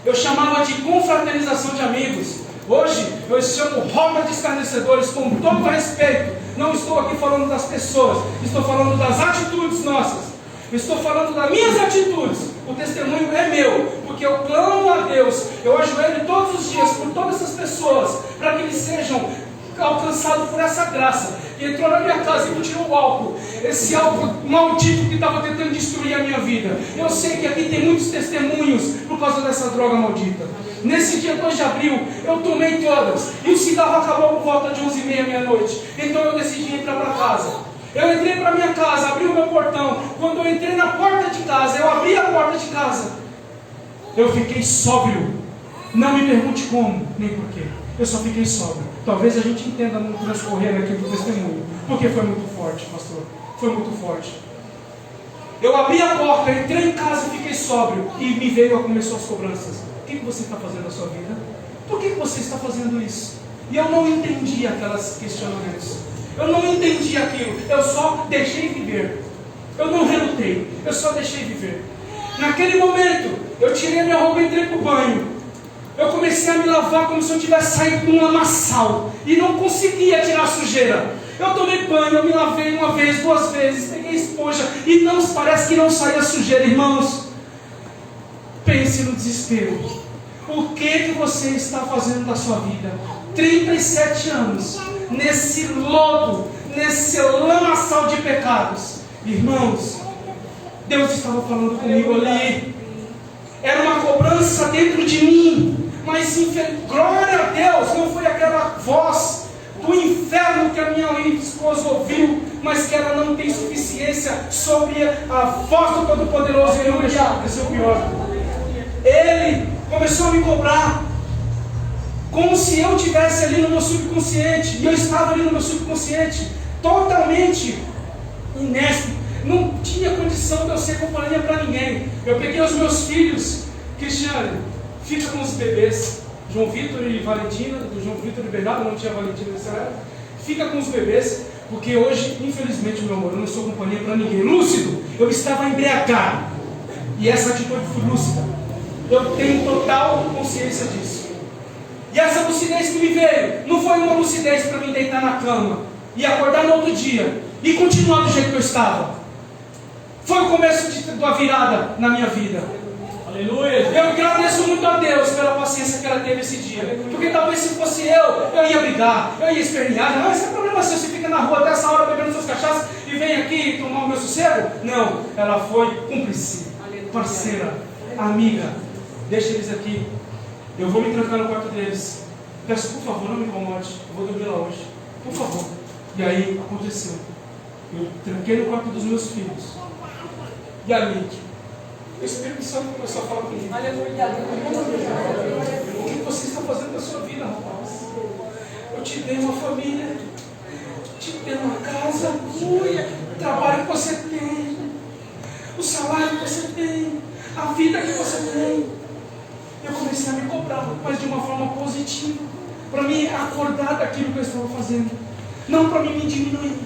eu chamava de confraternização de amigos. Hoje eu chamo roda de escarnecedores com todo respeito. Não estou aqui falando das pessoas, estou falando das atitudes nossas. Estou falando das minhas atitudes. O testemunho é meu, porque eu clamo a Deus, eu ajoelho todos os dias por todas essas pessoas, para que eles sejam alcançados por essa graça, e entrou na minha casa e me tirou o álcool. Esse álcool maldito que estava tentando destruir a minha vida. Eu sei que aqui tem muitos testemunhos por causa dessa droga maldita. Nesse dia 2 de abril, eu tomei todas. E o cigarro acabou por volta de 11h30 meia-noite. Então eu decidi entrar para casa. Eu entrei para minha casa, abri o meu portão. Quando eu entrei na porta de casa, eu abri a porta de casa, eu fiquei sóbrio. Não me pergunte como, nem porquê. Eu só fiquei sóbrio. Talvez a gente entenda no transcorrer aqui do testemunho. Porque foi muito forte, pastor. Foi muito forte. Eu abri a porta, entrei em casa e fiquei sóbrio. E me veio a começar as cobranças. O que você está fazendo na sua vida? Por que você está fazendo isso? E eu não entendi aquelas questionamentos. Eu não entendi aquilo. Eu só deixei viver. Eu não relutei. Eu só deixei viver. Naquele momento, eu tirei a minha roupa e entrei para o banho. Eu comecei a me lavar como se eu tivesse saído de um lamaçal. E não conseguia tirar a sujeira. Eu tomei banho, eu me lavei uma vez, 2 vezes, peguei esponja. E não parece que não saía a sujeira, irmãos. Pense no desespero. O que você está fazendo da sua vida? 37 anos, nesse lodo, nesse lamaçal de pecados. Irmãos, Deus estava falando comigo ali. Era uma cobrança dentro de mim. Mas glória a Deus, não foi aquela voz do inferno que a minha esposa ouviu, mas que ela não tem suficiência sobre a voz do Todo-Poderoso. Ele não deixou acontecer o pior. Ele começou a me cobrar, como se eu estivesse ali no meu subconsciente, e eu estava ali no meu subconsciente, totalmente inércio. Não tinha condição de eu ser companhia para ninguém. Eu peguei os meus filhos, Cristiane, fica com os bebês, João Vitor e Valentina, do João Vitor e Bernardo, não tinha Valentina nessa época, fica com os bebês, porque hoje, infelizmente, meu amor, eu não sou companhia para ninguém. Lúcido, eu estava embriagado, e essa atitude foi lúcida. Eu tenho total consciência disso. E essa lucidez que me veio, não foi uma lucidez para me deitar na cama e acordar no outro dia e continuar do jeito que eu estava. Foi o começo da virada na minha vida. Aleluia. Eu agradeço muito a Deus pela paciência que ela teve esse dia. Porque talvez se fosse eu ia brigar, eu ia espernear. Não, esse é problema seu, você fica na rua até essa hora bebendo suas cachaças e vem aqui tomar o meu sossego. Não, ela foi cúmplice, parceira, amiga. Deixa eles aqui. Eu vou me trancar no quarto deles. Peço, por favor, não me incomode. Eu vou dormir lá hoje. Por favor. E aí aconteceu. Eu tranquei no quarto dos meus filhos. E ali, o Espírito Santo começou a falar comigo. Aleluia. O que você está fazendo na sua vida, rapaz? Eu te dei uma família, te dei uma casa, o trabalho que você tem, o salário que você tem, a vida que você tem. Eu comecei a me cobrar, mas de uma forma positiva, para me acordar daquilo que eu estava fazendo, não para me diminuir,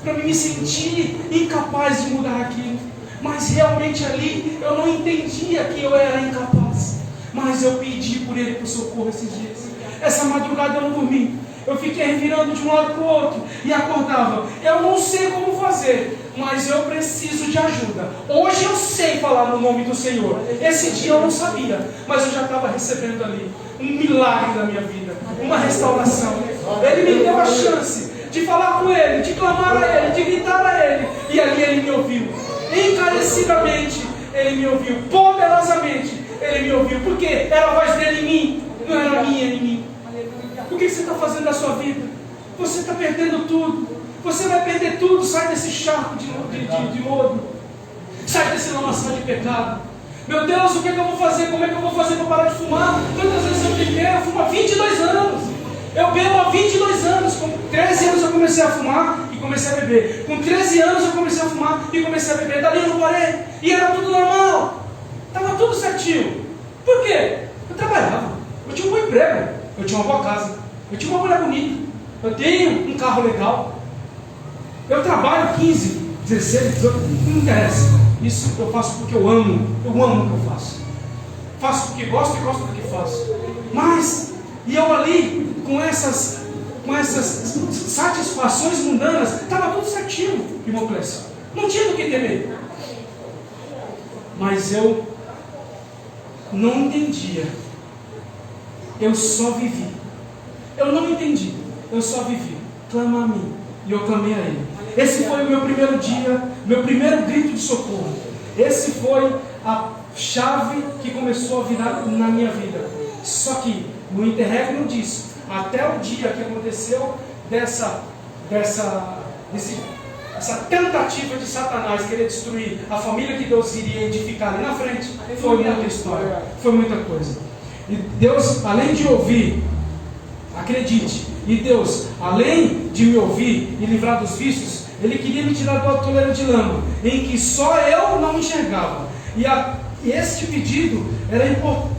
para me sentir incapaz de mudar aquilo. Mas realmente ali eu não entendia que eu era incapaz. Mas eu pedi por ele por socorro esses dias. Essa madrugada eu não dormi. Eu fiquei revirando de um lado para o outro e acordava. Eu não sei como fazer, mas eu preciso de ajuda. Hoje eu sei falar no nome do Senhor. Esse dia eu não sabia, mas eu já estava recebendo ali um milagre na minha vida, uma restauração. Ele me deu a chance de falar com ele, de clamar a ele, de gritar a ele. E ali ele me ouviu. Encarecidamente ele me ouviu, poderosamente ele me ouviu, porque era a voz dele em mim, não era a minha em mim. O que você está fazendo da sua vida? Você está perdendo tudo, você vai perder tudo. Sai desse charco de lodo, sai desse lamaçal de pecado. Meu Deus, o que é que eu vou fazer? Como é que eu vou fazer para parar de fumar? Quantas vezes eu tentei? Eu fumo há 22 anos. Eu bebo há 22 anos. Com 13 anos eu comecei a fumar e comecei a beber. Com 13 anos eu comecei a fumar e comecei a beber. Dali eu não parei. E era tudo normal. Estava tudo certinho. Por quê? Eu trabalhava. Eu tinha um bom emprego. Eu tinha uma boa casa. Eu tinha uma mulher bonita. Eu tenho um carro legal. Eu trabalho 15, 16, 18. Não interessa. Isso eu faço porque eu amo. Eu amo o que eu faço. Faço porque gosto e gosto do que faço. Mas, e eu ali, com essas satisfações mundanas, estava tudo certinho, irmão Clécio. Não tinha do que temer. Mas eu não entendia. Eu só vivi. Eu não entendi. Eu só vivi. Clama a mim. E eu clamei a Ele. Esse foi o meu primeiro dia, meu primeiro grito de socorro. Esse foi a chave que começou a virar na minha vida. Só que no interregno disso, até o dia que aconteceu essa tentativa de Satanás querer destruir a família que Deus iria edificar ali na frente, foi muita história, foi muita coisa. E Deus, além de ouvir, acredite, e Deus, além de me ouvir e livrar dos vícios, Ele queria me tirar do atoleiro de lama, em que só eu não enxergava. E este pedido era importante,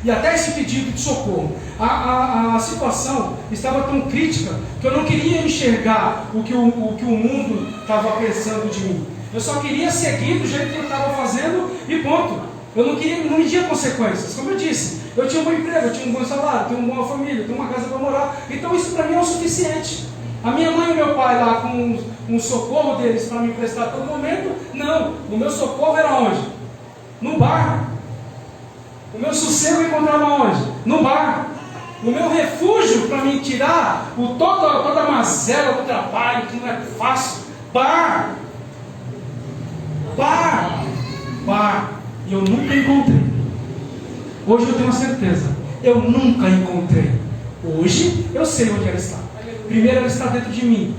e até esse pedido de socorro, a situação estava tão crítica que eu não queria enxergar o que o mundo estava pensando de mim. Eu só queria seguir do jeito que eu estava fazendo e ponto. Eu não media consequências. Como eu disse, eu tinha um bom emprego, eu tinha um bom salário, eu tinha uma boa família, eu tinha uma casa para morar. Então isso para mim é o suficiente. A minha mãe e meu pai lá com um socorro deles para me emprestar a todo momento, não. O meu socorro era onde? No bar. O meu sossego eu encontrava onde? No bar. O meu refúgio para me tirar toda a mazela do trabalho, que não é fácil. Bar. E eu nunca encontrei. Hoje eu tenho certeza. Eu nunca encontrei. Hoje eu sei onde ela está. Primeiro, ela está dentro de mim.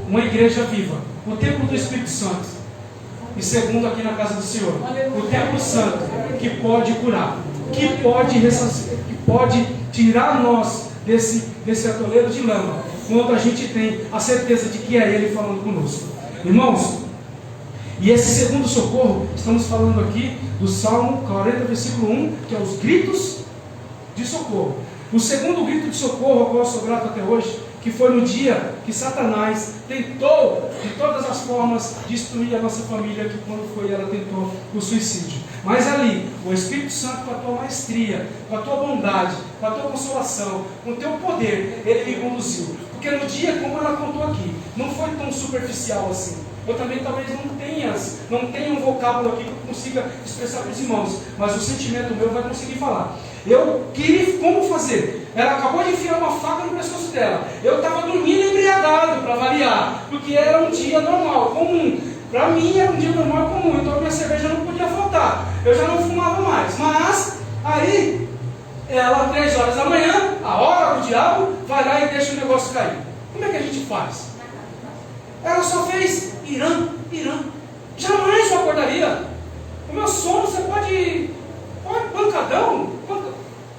Uma igreja viva. O templo do Espírito Santo. E segundo, aqui na casa do Senhor. O templo santo que pode curar. Que pode tirar nós desse atoleiro de lama. Quando a gente tem a certeza de que é Ele falando conosco. Irmãos, e esse segundo socorro, estamos falando aqui do Salmo 40, versículo 1, que é os gritos de socorro. O segundo grito de socorro, ao qual eu sou grato até hoje, que foi no dia que Satanás tentou, de todas as formas, destruir a nossa família, que quando foi ela tentou o suicídio. Mas ali, o Espírito Santo, com a tua maestria, com a tua bondade, com a tua consolação, com o teu poder, Ele me conduziu. Porque no dia, como ela contou aqui, não foi tão superficial assim. Eu também talvez não tenha um vocábulo aqui que eu consiga expressar para os irmãos, mas o sentimento meu vai conseguir falar. Eu queria como fazer. Ela acabou de enfiar uma faca no pescoço dela. Eu estava dormindo embriagado, para variar, porque era um dia normal, comum. Para mim era um dia normal e comum, então a minha cerveja não podia faltar. Eu já não fumava mais. Mas aí, ela 3 horas da manhã, a hora do diabo, vai lá e deixa o negócio cair. Como é que a gente faz? Ela só fez Irã. Jamais eu acordaria. O meu sono, você pode pancadão.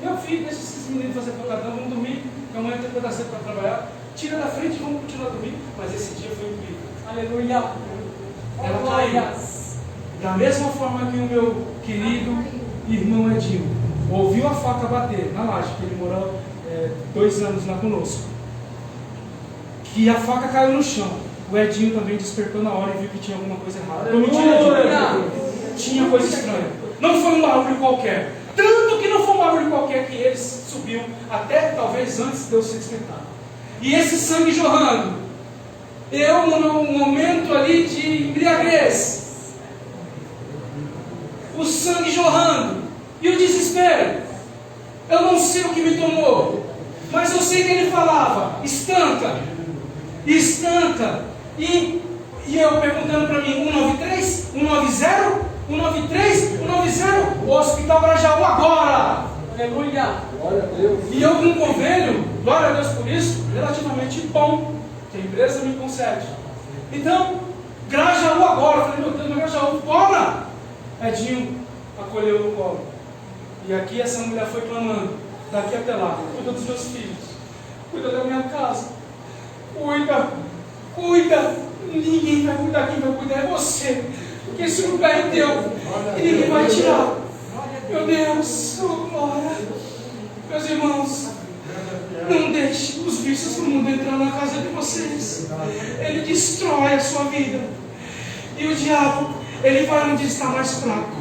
Meu filho, deixa esses meninos fazer pancadão, vamos dormir, que amanhã tem que acordar cedo para trabalhar. Tira da frente e vamos continuar dormindo. Mas esse dia foi incrível. Aleluia. Ela caiu. Da mesma forma que o meu querido irmão Edinho ouviu a faca bater na laje, que ele morou 2 anos lá conosco. Que a faca caiu no chão. O Edinho também despertou na hora e viu que tinha alguma coisa errada. Tinha coisa estranha. Não foi um barulho qualquer. Tanto que não foi um barulho qualquer que ele subiu até talvez antes de eu ser despertado. E esse sangue jorrando. Eu num momento ali de embriaguez. O sangue jorrando. E o desespero. Eu não sei o que me tomou. Mas eu sei que ele falava: estanca. E eu perguntando para mim: 193, 190, 193, 190, o Hospital Grajaú agora. Aleluia. Glória a Deus. E eu com um convênio, glória a Deus por isso, relativamente bom, que a empresa me concede. Então, Grajaú agora. Eu falei: meu Deus, mas Grajaú, bora! Edinho acolheu no colo. E aqui essa mulher foi clamando: daqui até lá, cuida dos meus filhos, cuida da minha casa, cuida, ninguém vai cuidar, quem vai cuidar é você, porque esse lugar é teu, e ninguém vai tirar. Meu Deus, oh glória. Meus irmãos, não deixe os vícios do mundo entrar na casa de vocês. Ele destrói a sua vida. E o diabo, ele vai onde está mais fraco.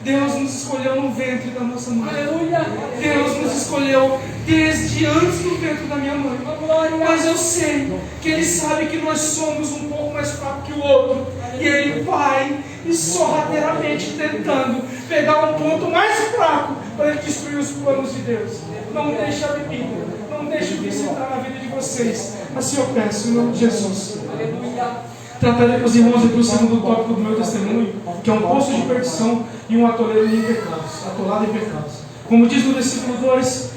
Deus nos escolheu no ventre da nossa mãe. Aleluia. Deus nos escolheu desde antes do ventre da minha mãe. Mas eu sei que Ele sabe que nós somos um pouco mais fracos que o outro. E Ele vai sorrateiramente tentando pegar um ponto mais fraco para Ele destruir os planos de Deus. Não deixe a bebida, não deixe o vício entrar na vida de vocês. Assim eu peço, em nome de Jesus. Tratarei com os irmãos aqui o segundo tópico do meu testemunho, que é um poço de perdição e um atoleiro em pecados, atolado em pecados. Como diz no versículo 2,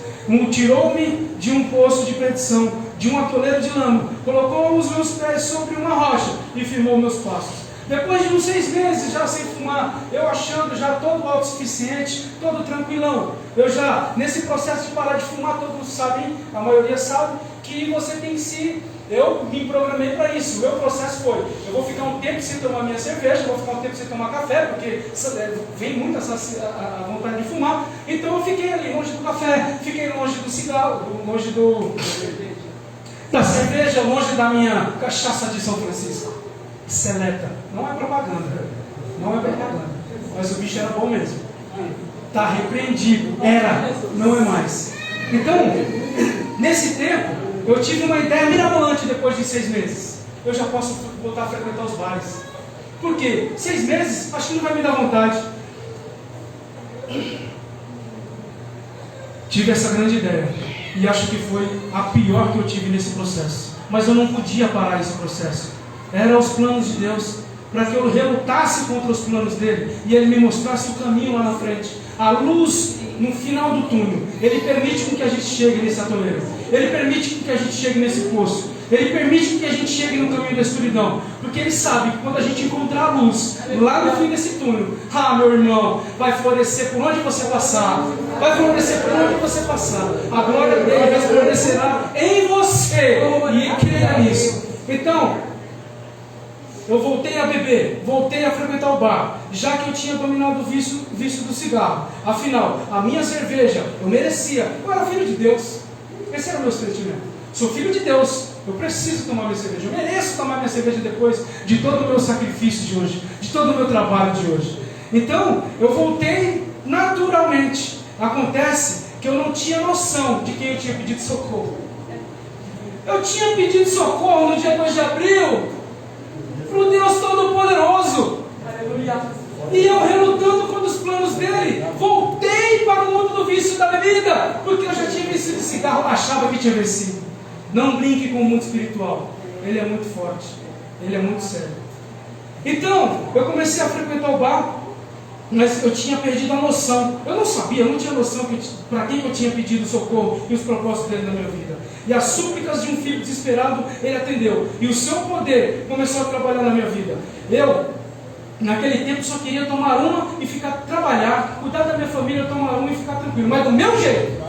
tirou-me de um poço de perdição, de um atoleiro de lama, colocou os meus pés sobre uma rocha e firmou meus passos. Depois de uns 6 meses já sem fumar, eu achando já todo autossuficiente, todo tranquilão, eu já, nesse processo de parar de fumar, todos sabem, a maioria sabe, que você tem que se... Eu me programei para isso. O meu processo foi: eu vou ficar um tempo sem tomar minha cerveja, vou ficar um tempo sem tomar café, porque vem muito a vontade de fumar. Então eu fiquei ali, longe do café, fiquei longe do cigarro, longe da cerveja, longe da minha cachaça de São Francisco. Seleta. Não é propaganda. Não é propaganda. Mas o bicho era bom mesmo. Está repreendido. Era, não é mais. Então, nesse tempo, eu tive uma ideia mirabolante depois de 6 meses. Eu já posso voltar a frequentar os bares. Por quê? 6 meses, acho que não vai me dar vontade. Tive essa grande ideia. E acho que foi a pior que eu tive nesse processo. Mas eu não podia parar esse processo. Eram os planos de Deus, para que eu relutasse contra os planos dele. E ele me mostrasse o caminho lá na frente. A luz no final do túnel. Ele permite com que a gente chegue nesse atoleiro. Ele permite com que a gente chegue nesse poço. Ele permite que a gente chegue no caminho da escuridão. Porque ele sabe que quando a gente encontrar a luz lá no fim desse túnel, meu irmão, vai florescer por onde você passar. Vai florescer por onde você passar. A glória dele resplandecerá em você. E creia nisso. Então, eu voltei a beber, voltei a frequentar o bar, já que eu tinha dominado o vício do cigarro. Afinal, a minha cerveja, eu merecia. Eu era filho de Deus. Esse era o meu sentimento. Sou filho de Deus, eu preciso tomar minha cerveja. Eu mereço tomar minha cerveja depois de todo o meu sacrifício de hoje, de todo o meu trabalho de hoje. Então, eu voltei naturalmente. Acontece que eu não tinha noção de quem eu tinha pedido socorro. Eu tinha pedido socorro no dia 2 de abril para o Deus Todo-Poderoso. E eu, relutando contra os planos dele, voltei para o mundo do vício da bebida, porque eu já tinha vencido o cigarro, achava que tinha vencido. Não brinque com o mundo espiritual, ele é muito forte, ele é muito sério. Então, eu comecei a frequentar o bar, mas eu tinha perdido a noção. Eu não sabia, eu não tinha noção para quem eu tinha pedido socorro e os propósitos dele na minha vida. E as súplicas de um filho desesperado, ele atendeu. E o seu poder começou a trabalhar na minha vida. Eu, naquele tempo, só queria tomar uma e trabalhar, cuidar da minha família, tomar uma e ficar tranquilo. Mas do meu jeito,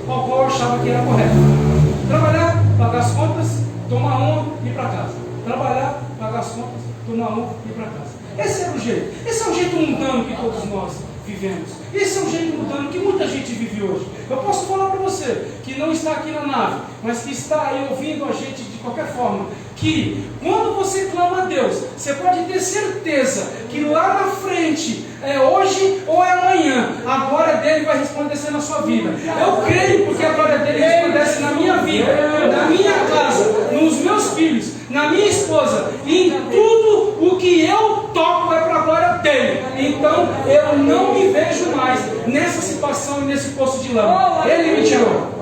ao qual eu achava que era correto. Trabalhar, pagar as contas, tomar uma e ir para casa. Trabalhar, pagar as contas, tomar uma e ir para casa. Esse era o jeito. Esse é o jeito mundano que todos nós vivemos. Esse é o jeito mundano que muita gente vive hoje. Eu posso falar para você, que não está aqui na nave, mas que está aí ouvindo a gente de qualquer forma, que quando você clama a Deus, você pode ter certeza que lá na frente, é hoje ou é amanhã, a glória dele vai resplandecer na sua vida. Eu creio porque a glória dele resplandece na minha vida, na minha casa, nos meus filhos, na minha esposa, e em tudo o que eu toco é para a glória dele. Então eu não me vejo mais nessa situação e nesse poço de lama. Ele me tirou.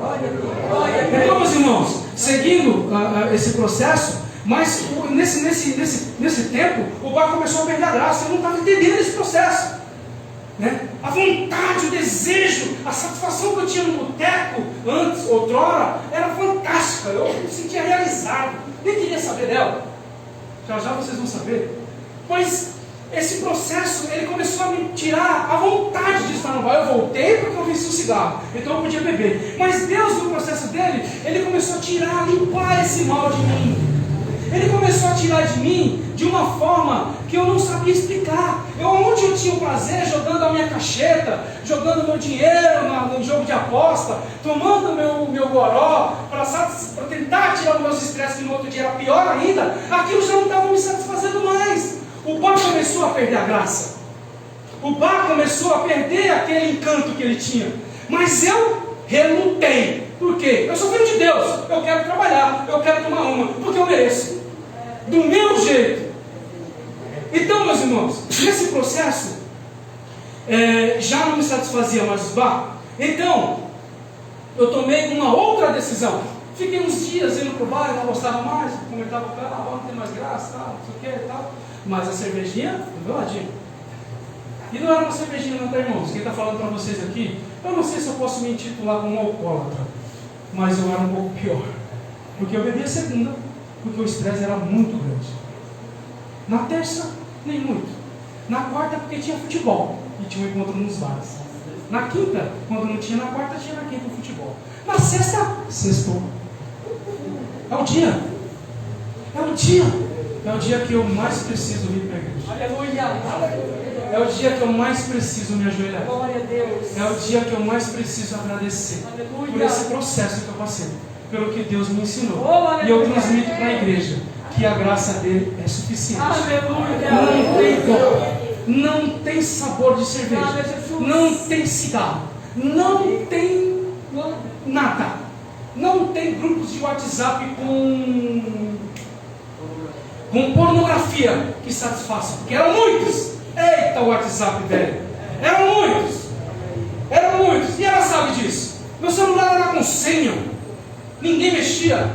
Então, meus irmãos, seguindo esse processo, mas nesse tempo, o bar começou a perder a graça. Eu não estava entendendo esse processo, né? A vontade, o desejo, a satisfação que eu tinha no boteco antes, outrora, era fantástica. Eu me sentia realizado, nem queria saber dela. Já vocês vão saber. Mas esse processo, ele começou a me tirar a vontade de estar no bar. Eu voltei porque eu venci o cigarro, então eu podia beber. Mas Deus, no processo dele, ele começou a tirar, a limpar esse mal de mim. Ele começou a tirar de mim de uma forma que eu não sabia explicar. Onde eu tinha o prazer jogando a minha cacheta, jogando meu dinheiro no jogo de aposta, tomando meu goró para tentar tirar os meus estresses, que no outro dia era pior ainda, aquilo já não estava me satisfazendo mais. O bar começou a perder a graça. O bar começou a perder aquele encanto que ele tinha. Mas eu relutei. Por quê? Eu sou filho de Deus. Eu quero trabalhar. Eu quero tomar uma. Porque eu mereço. Do meu jeito. Então, meus irmãos, nesse processo, já não me satisfazia mais os bar. Então, eu tomei uma outra decisão. Fiquei uns dias indo pro bar, não gostava mais, comentava com o cara, não tem mais graça, tal, não sei o que e tal. Mas a cervejinha, do meu ladinho. E não era uma cervejinha não, tá, irmãos? Quem está falando para vocês aqui, eu não sei se eu posso me intitular como um alcoólatra, mas eu era um pouco pior. Porque eu bebia segunda, porque o estresse era muito grande. Na terça, nem muito. Na quarta, porque tinha futebol e tinha um encontro nos bares. Na quinta, quando não tinha na quarta, tinha na quinta o futebol. Na sexta, sextou. É o dia. É o dia. É o dia que eu mais preciso vir para a igreja. Aleluia. É o dia que eu mais preciso me ajoelhar. Glória a Deus. É o dia que eu mais preciso agradecer. Aleluia. Por esse processo que eu passei. Pelo que Deus me ensinou. Oh, e eu transmito para a igreja que a graça dele é suficiente. Aleluia. Não tem dó. Não tem sabor de cerveja. Não tem cigarro. Não tem nada. Não tem grupos de WhatsApp com pornografia que satisfaçam. Porque eram muitos. Eita, o WhatsApp, velho. Eram muitos. Eram muitos. E ela sabe disso. Meu celular era com senha. Ninguém mexia.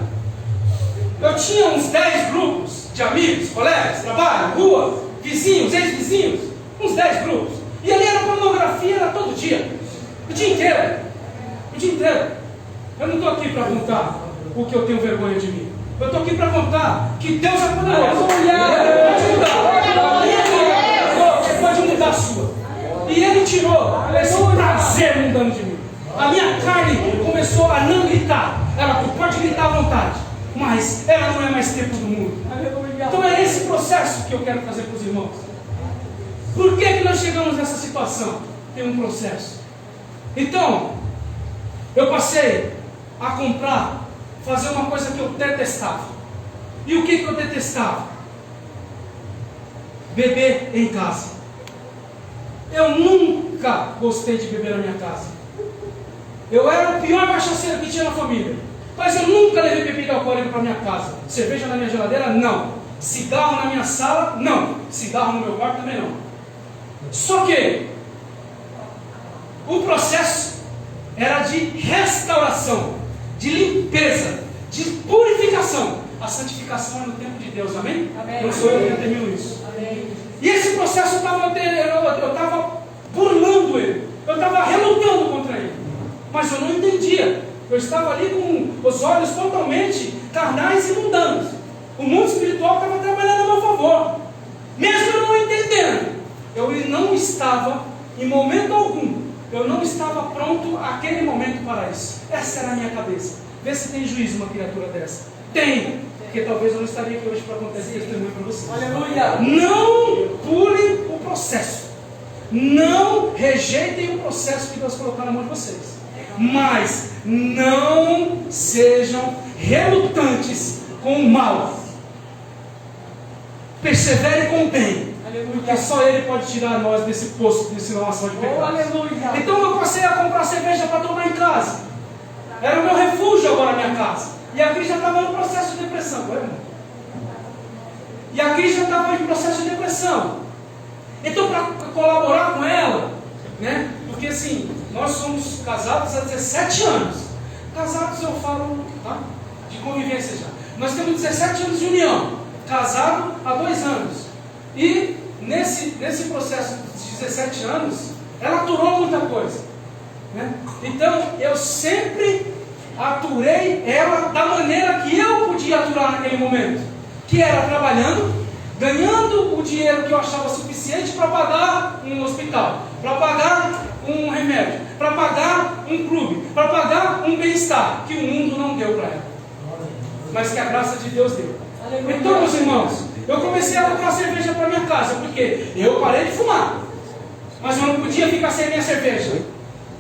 Eu tinha uns 10 grupos de amigos, colegas, trabalho, rua, vizinhos, ex-vizinhos. Uns 10 grupos. E ali era pornografia, era todo dia. O dia inteiro. O dia inteiro. Eu não estou aqui para contar o que eu tenho vergonha de mim. Eu estou aqui para contar que Deus é poderoso. Ele pode mudar a sua. E Ele tirou esse prazer mudando de mim. A minha carne começou a não gritar. Ela pode gritar à vontade, mas ela não é mais tempo do mundo. Então é esse processo que eu quero fazer para os irmãos. Por que nós chegamos nessa situação? Tem um processo. Então, eu passei a comprar, fazer uma coisa que eu detestava. E o que eu detestava? Beber em casa. Eu nunca gostei de beber na minha casa. Eu era o pior cachaceiro que tinha na família. Mas eu nunca levei bebida alcoólica para minha casa. Cerveja na minha geladeira? Não. Cigarro na minha sala? Não. Cigarro no meu quarto? Também não. Só que o processo era de restauração, de limpeza, de purificação. A santificação é no tempo de Deus, amém? Amém. Não sou eu que determino isso. Amém. E esse processo eu estava burlando ele, eu estava relutando contra ele, mas eu não entendia. Eu estava ali com os olhos totalmente carnais e mundanos. O mundo espiritual estava trabalhando a meu favor, mesmo eu não entendendo. Eu não estava, em momento algum, eu não estava pronto àquele momento para isso. Essa era a minha cabeça. Vê se tem juízo uma criatura dessa. Tem, porque talvez eu não estaria aqui hoje para contar esse testemunho para vocês. Aleluia. Não pulem o processo. Não rejeitem o processo que Deus colocou na mão de vocês. Mas não sejam relutantes com o mal. Persevere com o bem. Porque só Ele pode tirar nós desse poço, desse lamaçal de pecados. Aleluia. Então eu passei a comprar cerveja para tomar em casa. Era o meu refúgio agora na minha casa. E a Cris já estava no processo de depressão. E a Cris já estava em processo de depressão. Então, para colaborar com ela, né? Porque assim, nós somos casados há 17 anos. Casados eu falo, tá? De convivência já. Nós temos 17 anos de união. Casado há 2 anos. E nesse processo de 17 anos, ela aturou muita coisa, né? Então, eu sempre aturei ela da maneira que eu podia aturar naquele momento, que era trabalhando, ganhando o dinheiro que eu achava suficiente para pagar um hospital, para pagar um remédio, para pagar um clube, para pagar um bem-estar que o mundo não deu para ela, mas que a graça de Deus deu. Então, meus irmãos, eu comecei a comprar cerveja para minha casa, porque eu parei de fumar, mas eu não podia ficar sem minha cerveja.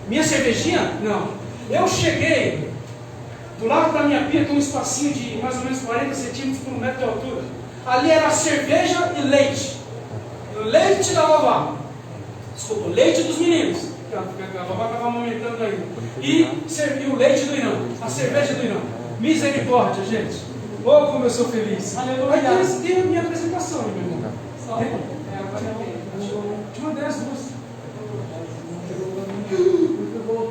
Minha cervejinha? Não. Eu cheguei do lado da minha pia, tem um espacinho de mais ou menos 40 centímetros por 1 metro de altura. Ali era cerveja e leite. Leite da vovó. Desculpa, leite dos meninos. A vovó estava amamentando ainda. E serviu o leite do Irã, a cerveja do Irã. Misericórdia, gente. Oh, como eu sou feliz. Aleluia. Aí tem a minha apresentação, meu irmão. Tinha uma 10, 2.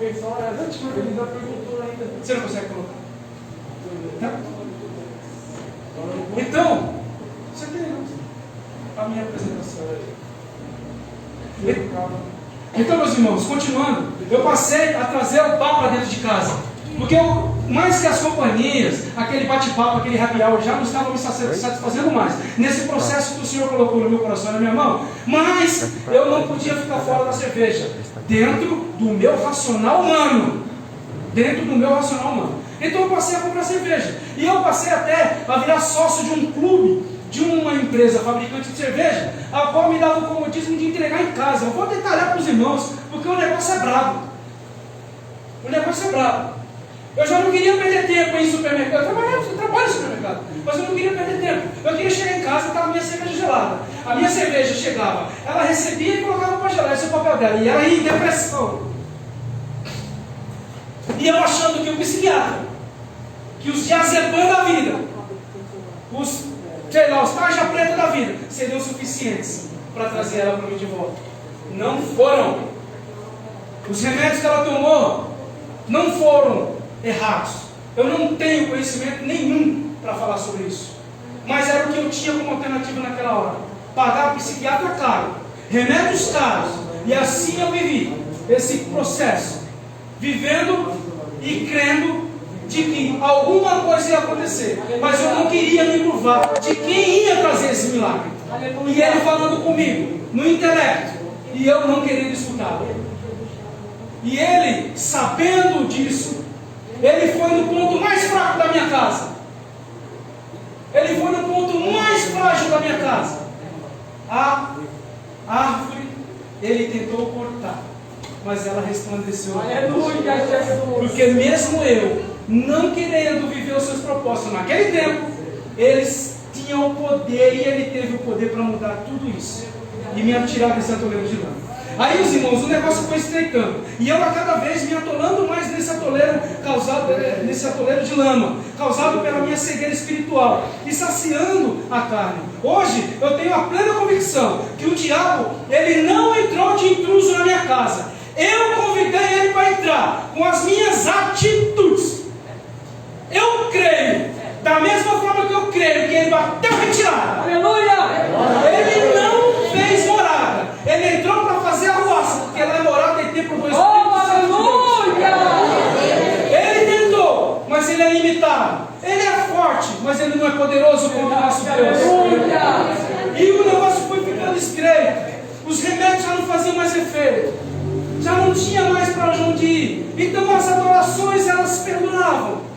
Ele ainda perguntou ainda. Você não consegue colocar? Tá? Então, você tem a minha apresentação. Então, meus irmãos, continuando, eu passei a trazer o papo para dentro de casa. Porque mais que as companhias, aquele bate-papo, aquele happy hour, já não estava me satisfazendo mais. Nesse processo que o Senhor colocou no meu coração e na minha mão. Mas eu não podia ficar fora da cerveja. Dentro do meu racional humano. Dentro do meu racional humano. Então eu passei a comprar cerveja. E eu passei até a virar sócio de um clube, de uma empresa fabricante de cerveja, a qual me dava o comodismo de entregar em casa. Eu vou detalhar para os irmãos, porque o negócio é brabo. O negócio é brabo. Eu já não queria perder tempo em supermercado. Eu trabalho em supermercado, mas eu não queria perder tempo. Eu queria chegar em casa e estava a minha cerveja gelada. A minha cerveja chegava, ela recebia e colocava para gelar. Esse é o papel dela. E aí, depressão. E eu achando que o psiquiatra, que os diazepam da vida, os tarja preta da vida, seriam suficientes para trazer ela para mim de volta. Não foram. Os remédios que ela tomou não foram errados. Eu não tenho conhecimento nenhum para falar sobre isso. Mas era o que eu tinha como alternativa naquela hora. Pagar psiquiatra caro, remédios caros. E assim eu vivi esse processo, vivendo e crendo de que alguma coisa ia acontecer. Mas eu não queria me curvar de quem ia trazer esse milagre. E ele falando comigo, no intelecto, e eu não querendo escutar. E ele, sabendo disso, ele foi no ponto mais fraco da minha casa. Ele foi no ponto mais frágil da minha casa. A árvore, ele tentou cortar, mas ela resplandeceu. Aleluia, Jesus. Porque mesmo eu, não querendo viver os seus propósitos naquele tempo, eles tinham o poder, e ele teve o poder para mudar tudo isso e me atirar desse atoleiro de lama. Aí, os irmãos, o negócio foi estreitando. E eu a cada vez me atolando mais nesse atoleiro de lama, causado pela minha cegueira espiritual, e saciando a carne. Hoje, eu tenho a plena convicção que o diabo, ele não entrou de intruso na minha casa. Eu convidei ele para entrar com as minhas atitudes. Eu creio, da mesma forma que eu creio que ele bateu retirada. Aleluia! Ele não fez morada. Ele entrou para fazer a roça, porque lá é morada e templo do Espírito Santo. Ele tentou, mas ele é limitado. Ele é forte, mas ele não é poderoso como o nosso Deus. E o negócio foi ficando estreito. Os remédios já não faziam mais efeito. Já não tinha mais para onde ir. Então as adorações, elas perduravam.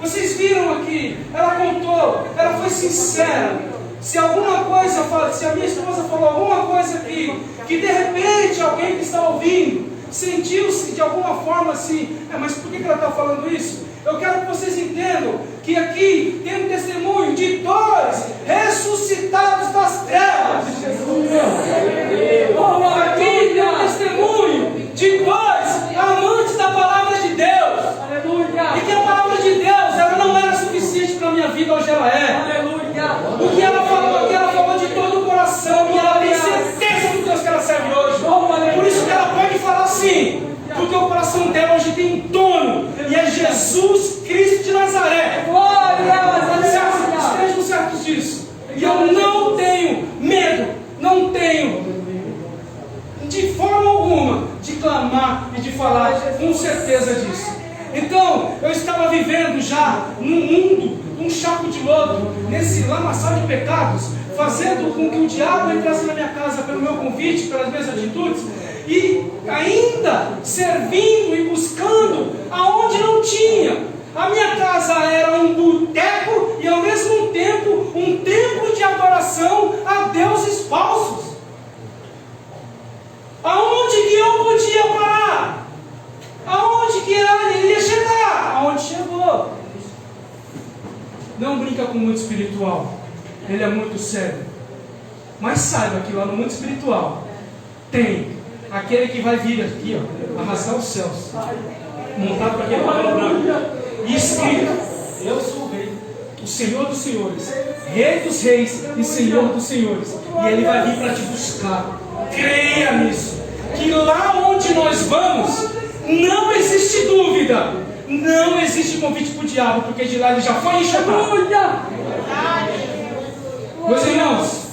Vocês viram aqui, ela contou, ela foi sincera. Se alguma coisa, se a minha esposa falou alguma coisa aqui, que de repente alguém que está ouvindo sentiu-se de alguma forma assim, mas por que ela está falando isso? Eu quero que vocês entendam que aqui tem um testemunho de dois ressuscitados das trevas. Aqui tem um testemunho de dois amantes da palavra de Deus. E que a palavra de Deus, ela não era suficiente para a minha vida, hoje ela é. O que ela falou de todo o coração, e ela tem certeza do Deus que ela serve hoje. Por isso que ela pode falar assim, porque o coração dela hoje tem um dono, e é Jesus Cristo de Nazaré. Estejam certos disso. E eu não tenho medo, não tenho de forma alguma de clamar e de falar com certeza disso. Então, eu estava vivendo já num mundo, um chaco de lodo, nesse lamaçal de pecados, fazendo com que o diabo entrasse na minha casa pelo meu convite, pelas minhas atitudes, e ainda servindo e buscando aonde não tinha. A minha casa era um boteco e ao mesmo tempo um templo de adoração a deuses falsos. Aonde que eu podia parar? Aonde que ela iria chegar? Aonde chegou? Não brinca com o mundo espiritual. Ele é muito sério. Mas saiba que lá no mundo espiritual tem aquele que vai vir aqui, ó, arrastar os céus, montado para aquele cavalo branco, e escrito: eu sou o rei, o Senhor dos senhores, Rei dos reis e Senhor dos senhores. E ele vai vir para te buscar. Creia nisso. Que lá onde nós vamos, Não existe dúvida. Não existe convite para o diabo, porque de lá ele já foi enxotado. Aleluia. Meus irmãos,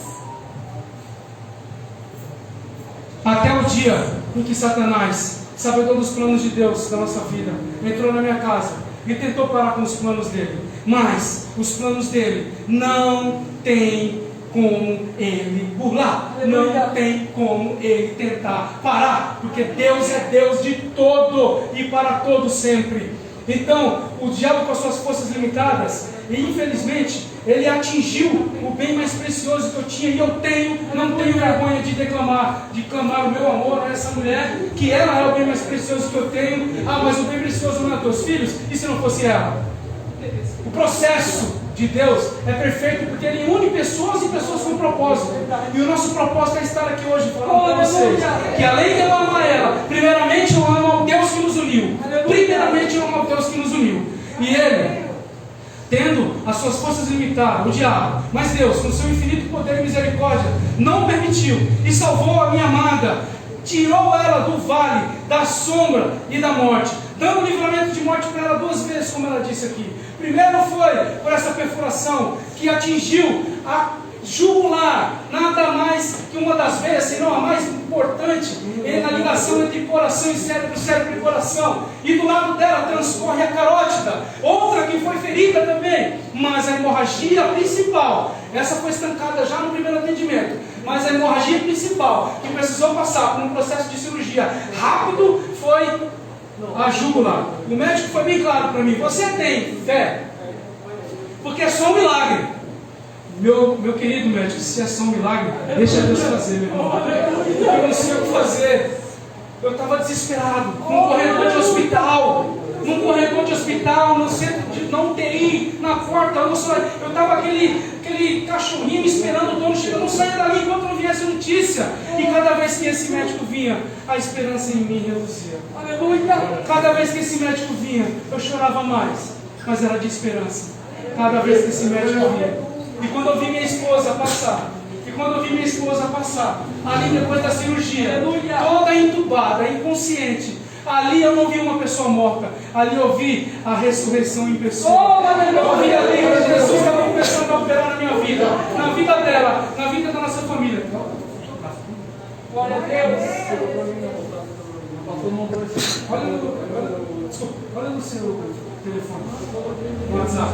até o dia em que Satanás, sabedor dos planos de Deus da nossa vida, entrou na minha casa e tentou parar com os planos dele. Mas os planos dele não tem como ele burlar, não tem como ele tentar parar, porque Deus é Deus de todo e para todo sempre. Então, o diabo com as suas forças limitadas, e infelizmente, ele atingiu o bem mais precioso que eu tinha, e eu não tenho vergonha de clamar o meu amor a essa mulher, que ela é o bem mais precioso que eu tenho. Ah, mas o bem precioso não é teus filhos? E se não fosse ela? O processo de Deus é perfeito, porque Ele une pessoas e pessoas com propósito. E o nosso propósito é estar aqui hoje falando para vocês que além de eu amar ela, primeiramente eu amo ao Deus que nos uniu. Primeiramente eu amo ao Deus que nos uniu. E Ele, tendo as suas forças limitadas, o diabo, mas Deus, com seu infinito poder e misericórdia, não permitiu e salvou a minha amada, tirou ela do vale, da sombra e da morte, dando livramento de morte para ela 2 vezes, como ela disse aqui. Primeiro foi por essa perfuração que atingiu a jugular, nada mais que uma das veias, senão a mais importante, na ligação entre coração e cérebro, cérebro e coração. E do lado dela transcorre a carótida, outra que foi ferida também, mas a hemorragia principal, essa foi estancada já no primeiro atendimento, mas a hemorragia principal, que precisou passar por um processo de cirurgia rápido, foi a jugular. O médico foi bem claro para mim: você tem fé? Porque é só um milagre. Meu querido médico, se é só um milagre, deixa Deus fazer, meu irmão. Eu não sei o que fazer. Eu estava desesperado, num corredor de hospital, no centro de não UTI, na porta, eu estava aquele cachorrinho esperando o dono chegar, eu não saía dali enquanto não viesse notícia. E cada vez que esse médico vinha, a esperança em mim reduzia. Aleluia! Cada vez que esse médico vinha, eu chorava mais, mas era de esperança. Cada vez que esse médico vinha. E quando eu vi minha esposa passar, ali depois da cirurgia, toda entubada, inconsciente, ali eu não vi uma pessoa morta, ali eu vi a ressurreição em pessoa. Eu vi ali que Jesus estava começando a operar na minha vida, na vida dela, na vida da nossa família. Glória a Deus. Olha no seu telefone, no WhatsApp.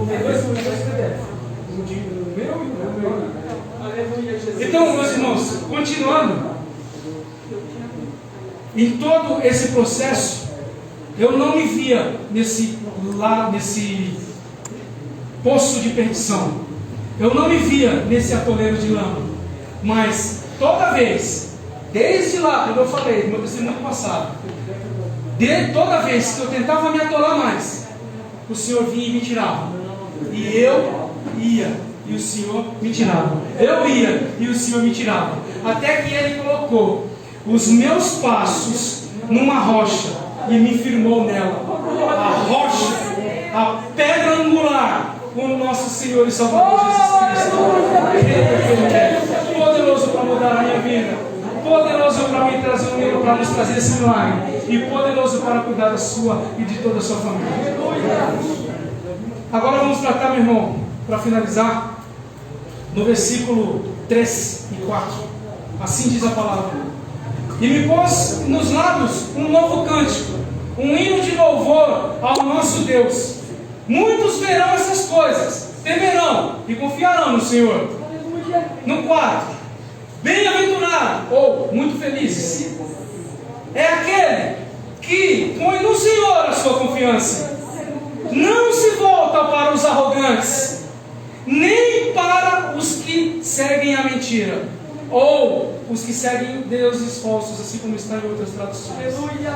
Tem dois PDF. O meu e o meu. Então, meus irmãos, continuando, em todo esse processo, eu não me via nesse poço de perdição. Eu não me via nesse atoleiro de lama. Mas toda vez, desde lá, como eu falei, no meu testemunho passado, toda vez que eu tentava me atolar mais, o Senhor vinha e me tirava. E eu ia, e o Senhor me tirava. Eu ia, e o Senhor me tirava. Até que Ele colocou os meus passos numa rocha e me firmou nela. A rocha, a pedra angular, o nosso Senhor e Salvador Jesus Cristo. Poderoso para mudar a minha vida, poderoso para me trazer um livro, para nos trazer esse milagre, e poderoso para cuidar da sua e de toda a sua família. Agora vamos tratar, meu irmão, para finalizar, no versículo 3 e 4. Assim diz a palavra: e me pôs nos lábios um novo cântico, um hino de louvor ao nosso Deus. Muitos verão essas coisas, temerão e confiarão no Senhor. No 4, bem-aventurado ou muito felizes é aquele que põe no Senhor a sua confiança. Não se volta para os arrogantes, nem para os que seguem a mentira, ou os que seguem deuses falsos, assim como está em outras traduções. Aleluia.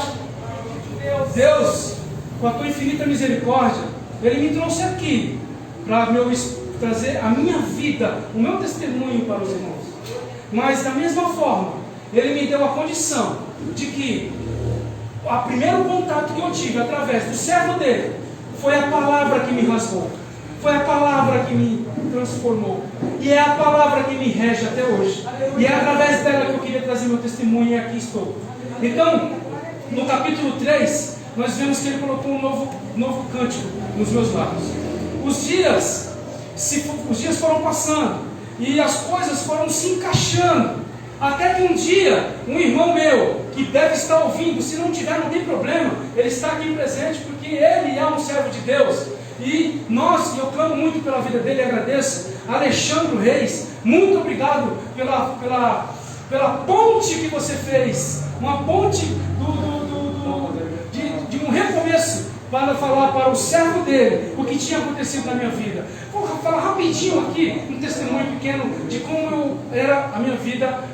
Deus, com a tua infinita misericórdia, Ele me trouxe aqui para trazer a minha vida, o meu testemunho para os irmãos. Mas da mesma forma, Ele me deu a condição de que o primeiro contato que eu tive através do servo dele foi a palavra que me rasgou, foi a palavra que me transformou, e é a palavra que me rege até hoje. E é através dela que eu queria trazer meu testemunho, e aqui estou. Então, No capítulo 3, nós vemos que ele colocou um novo cântico nos meus lábios. Os dias foram passando e as coisas foram se encaixando. Até que um dia, um irmão meu, que deve estar ouvindo, se não tiver, não tem problema, ele está aqui presente, porque ele é um servo de Deus. E eu clamo muito pela vida dele e agradeço. Alexandre Reis, muito obrigado pela ponte que você fez. Uma ponte de um recomeço para falar para o servo dele o que tinha acontecido na minha vida. Vou falar rapidinho aqui, um testemunho pequeno de como era a minha vida,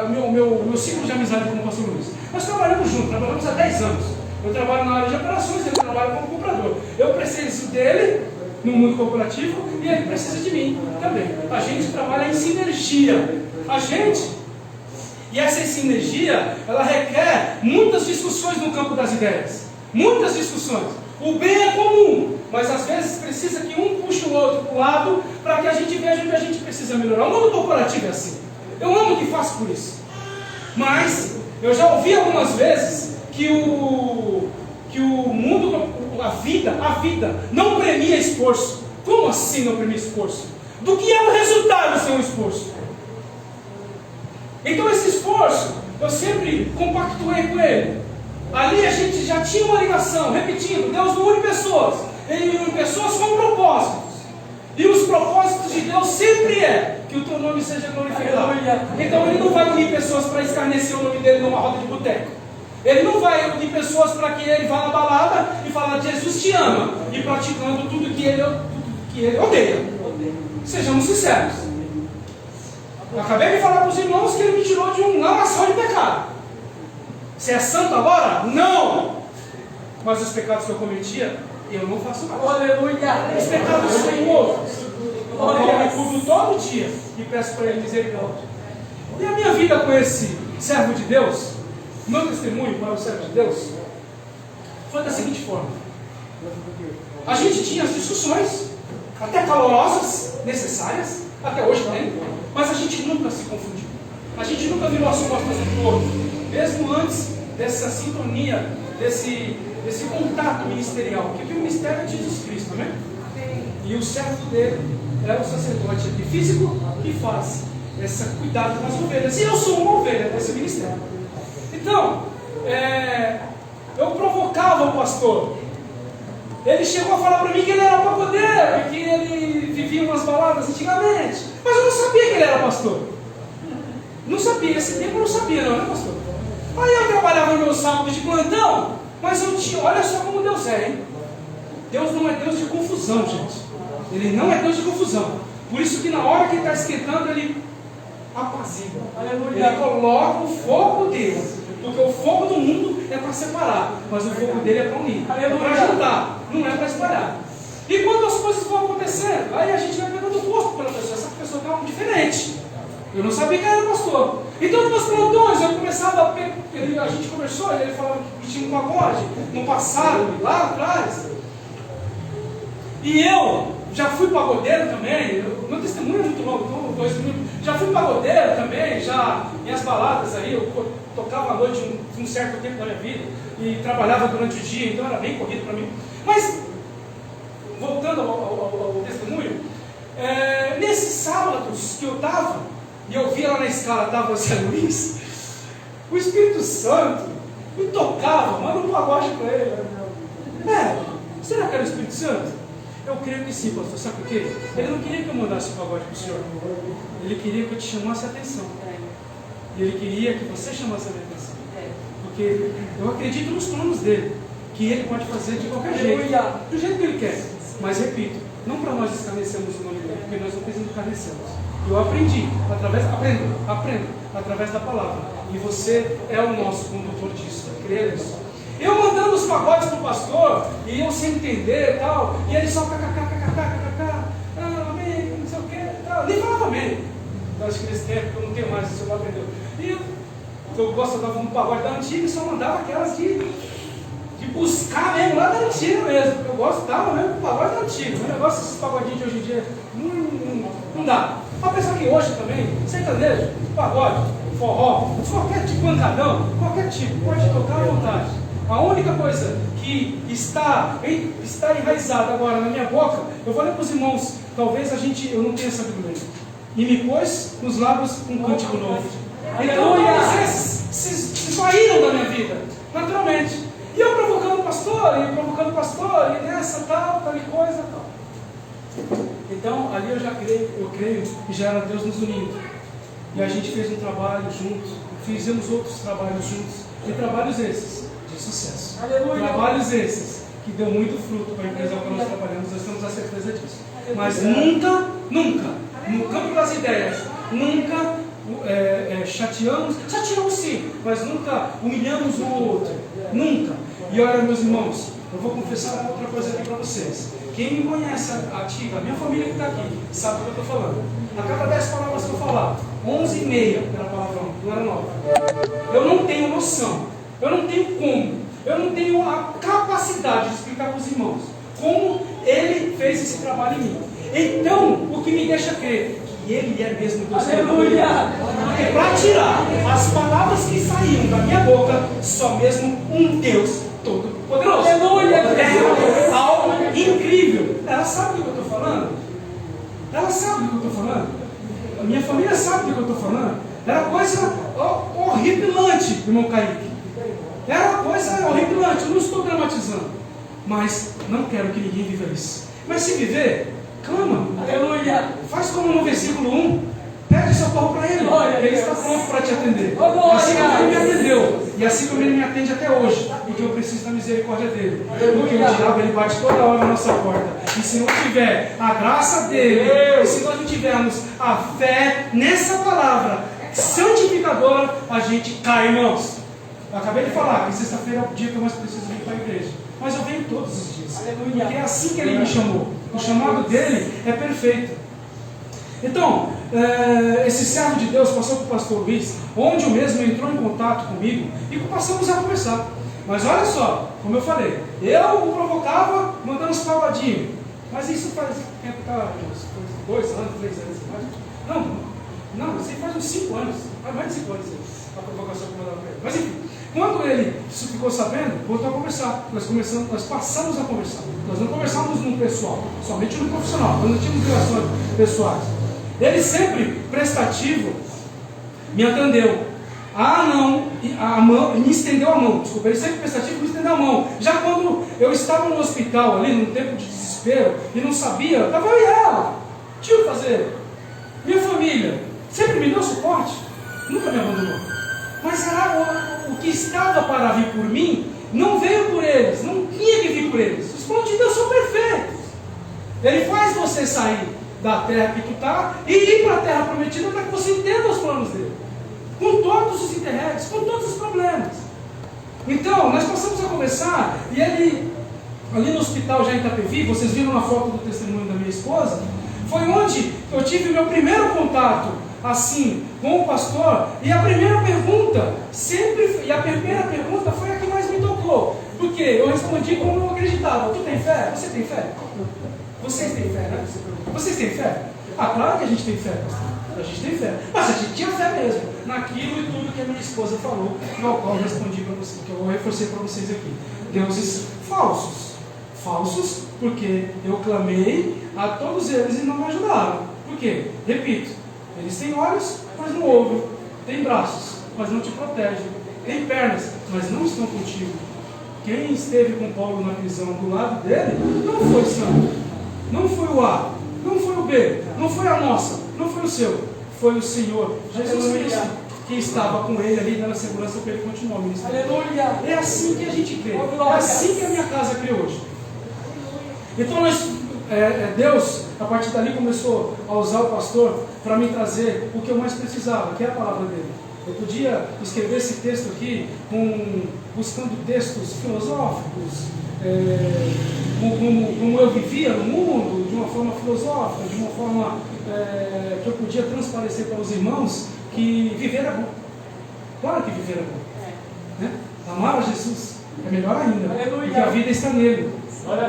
meu ciclo de amizade com o pastor Luiz. Nós trabalhamos juntos, trabalhamos há 10 anos. Eu trabalho na área de operações, ele trabalha como comprador. Eu preciso dele no mundo corporativo e ele precisa de mim também. A gente trabalha em sinergia. E essa sinergia, ela requer muitas discussões no campo das ideias. Muitas discussões. O bem é comum, mas às vezes precisa que um puxe o outro para o lado para que a gente veja onde a gente precisa melhorar. O mundo corporativo é assim. Eu amo o que faço por isso. Mas eu já ouvi algumas vezes que o mundo, a vida não premia esforço. Como assim não premia esforço? Do que é o resultado sem um esforço? Então esse esforço, eu sempre compactuei com ele. Ali a gente já tinha uma ligação, repetindo, Deus não une pessoas, Ele une pessoas com propósitos. E os propósitos de Deus sempre é que o teu nome seja glorificado. Então Ele não vai unir pessoas para escarnecer o nome dele numa roda de boteco. Ele não vai unir pessoas para que ele vá na balada e falar Jesus te ama, e praticando tudo que ele odeia. Sejamos sinceros. Eu acabei de falar para os irmãos que ele me tirou de uma lamação de pecado. Você é santo agora? Não! Mas os pecados que eu cometia, eu não faço mais. Aleluia! Os pecados são outros. Eu me curvo todo dia e peço para ele misericórdia. E a minha vida com esse servo de Deus, meu testemunho para o servo de Deus, foi da seguinte forma. A gente tinha as discussões, até calorosas, necessárias, até hoje tem, mas a gente nunca se confundiu. A gente nunca virou as costas um pro outro, mesmo antes dessa sintonia, desse contato ministerial, porque o ministério é Jesus Cristo, amém? E o servo dele é o sacerdote físico que faz esse cuidado com as ovelhas. E eu sou uma ovelha desse ministério. Então, eu provocava o pastor. Ele chegou a falar para mim que ele era pagodeiro, que ele vivia umas baladas antigamente. Mas eu não sabia que ele era pastor. Não sabia, esse tempo eu não sabia, não, né, pastor? Aí eu trabalhava no meu sábado de plantão, mas eu tinha, olha só como Deus é, hein? Deus não é Deus de confusão, gente. Ele não é Deus de confusão. Por isso que na hora que ele está esquentando, ele apazigua. Ele coloca o fogo dele. Porque o fogo do mundo é para separar, mas o fogo dele é para unir, é para juntar, não é para espalhar. E quando as coisas vão acontecendo, aí a gente vai pegando gosto pela pessoa. Essa pessoa tem algo diferente. Eu não sabia que era pastor. Então, nos meus plantões, eu começava a gente conversou, ele falava que tinha um pagode no passado, lá atrás. E eu já fui pagodeiro também. Meu testemunho é muito longo, então 2 minutos. Já fui pagodeiro também, já minhas baladas aí, eu tocava à noite um certo tempo da minha vida e trabalhava durante o dia, então era bem corrido para mim. Mas, voltando ao testemunho, nesses sábados que eu estava, e eu via lá na escala, estava o Zé Luiz, o Espírito Santo me tocava, manda um pagode para ele. Será que era o Espírito Santo? Eu creio que sim, pastor. Sabe por quê? Ele não queria que eu mandasse um pagode para o senhor. Ele queria que eu te chamasse a atenção. E ele queria que você chamasse a minha atenção. Porque eu acredito nos planos dele, que ele pode fazer de qualquer jeito, do jeito que ele quer. Mas repito, não para nós escarnecermos o nome dele, porque nós não escarnecemos. Eu aprendi, aprendo, através da palavra. E você é o nosso condutor disso, creia nisso. Eu mandando os pagodes pro pastor, e eu sem entender e tal, e ele só amém, não sei o que e tal. Nem falava amém. Eu acho que nesse tempo eu não tenho mais, o senhor aprendeu. E eu gostava de um pagode da antiga e só mandava aquelas de buscar mesmo, lá da antiga mesmo. Eu gostava mesmo do pagode da antiga. O negócio desses pagodinhos de hoje em dia não dá. Uma pessoa que hoje também, sertanejo, pagode, forró, qualquer tipo, pancadão, qualquer tipo, pode tocar à vontade. A única coisa que está enraizada agora na minha boca, eu vou ler para os irmãos, talvez eu não tenha sabido ler. E me pôs nos lábios um cântico novo. Então, todos esses se esvaíram da minha vida, naturalmente. E eu provocando o pastor, e nessa tal e coisa, tal. Então, ali eu creio que já era Deus nos unindo. E a gente fez um trabalho juntos, fizemos outros trabalhos juntos, e trabalhos esses de sucesso. Aleluia. Trabalhos esses que deu muito fruto para a empresa que nós trabalhamos, nós temos a certeza disso. Mas nunca, no campo das ideias, nunca chateamos sim, mas nunca humilhamos o outro, nunca. E olha, meus irmãos, eu vou confessar outra coisa aqui para vocês. Quem me conhece, a minha família que está aqui, sabe o que eu estou falando. A cada 10 palavras que eu falar, 11,5 era palavrão, não era 9. Eu não tenho noção, eu não tenho como, eu não tenho a capacidade de explicar para os irmãos como ele fez esse trabalho em mim. Então, o que me deixa crer que ele é mesmo Deus. Aleluia! Porque para tirar as palavras que saíram da minha boca, só mesmo um Deus Todo-Poderoso. Aleluia! É algo incrível. Ela sabe do que eu estou falando? Ela sabe do que eu estou falando? A minha família sabe do que eu estou falando? Era coisa horripilante, irmão Kaique. Era uma coisa horripilante. Eu não estou dramatizando. Mas não quero que ninguém viva isso. Mas se viver, clama. Aleluia. Faz como no versículo 1. Pede socorro para ele. Ele está pronto para te atender. Assim como ele me atendeu. E assim como ele me atende até hoje. Porque eu preciso da misericórdia dele. Porque o diabo ele bate toda hora na nossa porta. E se não tiver a graça dele, e se nós não tivermos a fé nessa palavra santificadora, a gente cai, irmãos. Eu acabei de falar que sexta-feira é o dia que eu mais preciso vir para a igreja. Mas eu venho todos os dias. Porque é assim que ele me chamou. O chamado dele é perfeito. Então, esse servo de Deus passou para o pastor Luiz, onde o mesmo entrou em contato comigo e passamos a conversar. Mas olha só, como eu falei, eu o provocava mandando uns pavadinhos. Mas isso faz 2 anos, 3 anos. Não, isso faz uns 5 anos. Faz mais de 5 anos a provocação que eu mandava para ele. Mas enfim, quando ele ficou sabendo, voltou a conversar. Nós passamos a conversar. Nós não conversávamos no pessoal, somente no profissional. Nós não tínhamos relações pessoais. Ele sempre prestativo me atendeu. Me estendeu a mão. Desculpa, ele sempre prestativo me estendeu a mão. Já quando eu estava no hospital ali, num tempo de desespero, e não sabia, estava eu e ela. Tinha o que fazer. Minha família sempre me deu suporte. Nunca me abandonou. Mas era o que estava para vir por mim, não veio por eles. Não tinha que vir por eles. Os planos de Deus são perfeitos. Ele faz você sair da terra que tu está e ir para a terra prometida para que você entenda os planos dele. Com todos os interregnos, com todos os problemas. Então, nós passamos a conversar e ele, ali no hospital já em Itapevi, vocês viram na foto do testemunho da minha esposa, foi onde eu tive meu primeiro contato, assim, com o pastor, e a primeira pergunta foi a que mais me tocou. Porque eu respondi como eu acreditava. Tu tem fé? Você tem fé? Vocês têm fé, né? Vocês têm fé? Ah, claro que a gente tem fé, pastor. A gente tem fé. Mas a gente tinha fé mesmo naquilo e tudo que a minha esposa falou, no qual eu respondi para vocês, que eu reforcei para vocês aqui. Deuses falsos. Falsos porque eu clamei a todos eles e não me ajudaram. Por quê? Repito, eles têm olhos, mas não ouvem. Têm braços, mas não te protegem. Têm pernas, mas não estão contigo. Quem esteve com Paulo na prisão do lado dele, não foi santo. Não foi o A, não foi o B, não foi a nossa, não foi o seu. Foi o Senhor Jesus Cristo que estava com ele ali, dando segurança para ele continuar o ministério. Aleluia! É assim que a gente crê. É assim que a minha casa crê hoje. Então Deus, a partir dali, começou a usar o pastor para me trazer o que eu mais precisava, que é a palavra dele. Eu podia escrever esse texto aqui buscando textos filosóficos, como eu vivia no mundo, de uma forma filosófica, de uma forma que eu podia transparecer para os irmãos que viver é bom. Claro que viver é bom. Né? Amar a Jesus é melhor ainda, porque a vida está nele.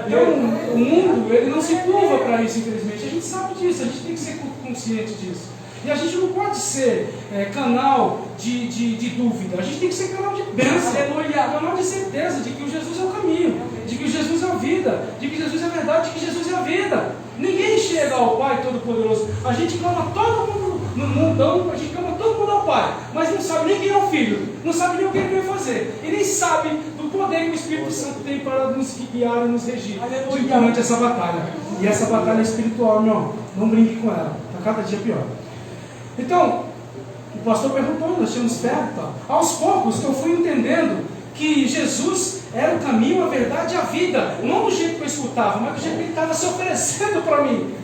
Então, o mundo ele não se curva para isso, infelizmente. A gente sabe disso, a gente tem que ser consciente disso. E a gente não pode ser canal de dúvida, a gente tem que ser canal de bênção, canal de certeza de que o Jesus é o caminho, de que o Jesus é a vida, de que Jesus é a verdade, de que Jesus é a vida. Ninguém chega ao Pai Todo-Poderoso. A gente clama todo mundo no mundão, a gente clama todo mundo ao Pai, mas não sabe nem quem é o Filho, não sabe nem o que ele veio fazer, e nem sabe do poder que o Espírito Santo tem para nos guiar e nos regir durante essa batalha. E essa batalha é espiritual, meu irmão. Não brinque com ela, está cada dia pior. Então, o pastor perguntou, nós tínhamos fé, tá? Aos poucos eu fui entendendo que Jesus era o caminho, a verdade e a vida, não do jeito que eu escutava, mas do jeito que ele estava se oferecendo para mim,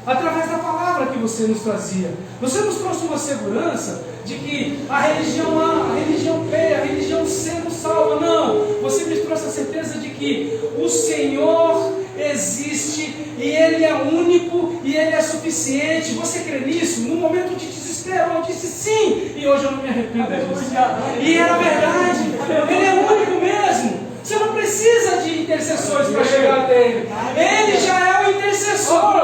através da palavra que você nos trazia. Você nos trouxe uma segurança de que a religião A, a religião B, a religião C não salva, não. Você me trouxe a certeza de que o Senhor existe e Ele é único e Ele é suficiente. Você crê nisso? No momento de desespero eu disse sim, e hoje eu não me arrependo disso. E era verdade, Ele é único mesmo. Você não precisa de intercessores para chegar até Ele. Ele já é o intercessor.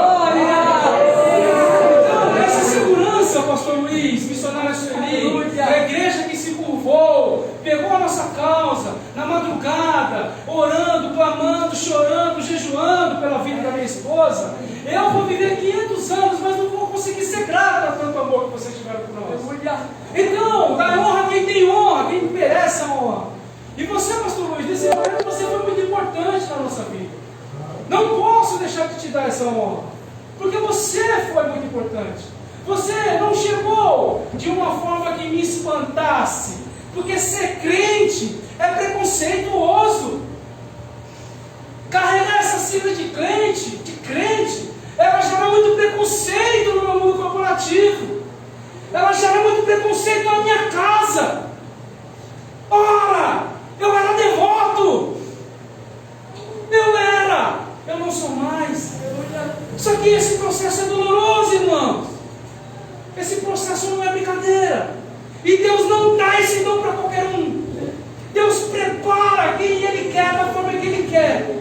Então, essa segurança, pastor Luiz, missionário Sueli, a igreja que se curvou, pegou a nossa causa, na madrugada, orando, clamando, chorando, jejuando pela vida da minha esposa. Eu vou viver 500 anos, mas não vou conseguir ser grato a tanto amor que vocês tiveram por nós. Então, dá honra quem tem honra, quem merece a honra. E você, pastor Luiz, nesse momento você foi muito importante na nossa vida. Não posso deixar de te dar essa honra, porque você foi muito importante. Você não chegou de uma forma que me espantasse, porque ser crente é preconceituoso. Carregar essa sigla de crente, ela gera muito preconceito no meu mundo corporativo. Ela gera muito preconceito na minha casa. Ora, eu era devoto. Eu não sou mais. Só que esse processo é doloroso, irmãos. Esse processo não é brincadeira. E Deus não dá esse dom para qualquer um. Deus prepara quem Ele quer, da forma que Ele quer.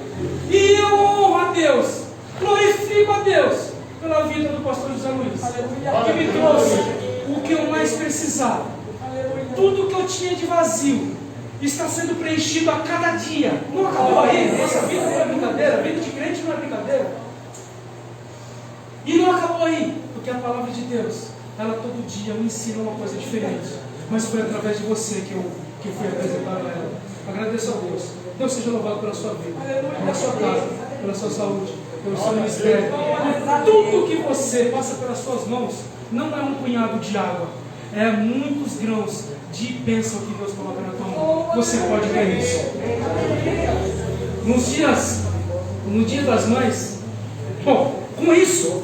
E eu honro a Deus, glorifico a Deus pela vida do pastor José Luiz, que me trouxe o que eu mais precisava. Tudo que eu tinha de vazio está sendo preenchido a cada dia. Não acabou aí. Nossa vida não é brincadeira. A vida de crente não é brincadeira. E não acabou aí, porque a palavra de Deus, ela todo dia me ensina uma coisa diferente. Mas foi através de você que eu fui apresentado a ela. Agradeço a Deus. Deus seja louvado pela sua vida, pela sua casa, pela sua saúde, pelo seu ministério. Tudo que você passa pelas suas mãos não é um punhado de água, é muitos grãos de bênção que Deus coloca na tua mão. Você pode ver isso. No dia das mães, bom, com esse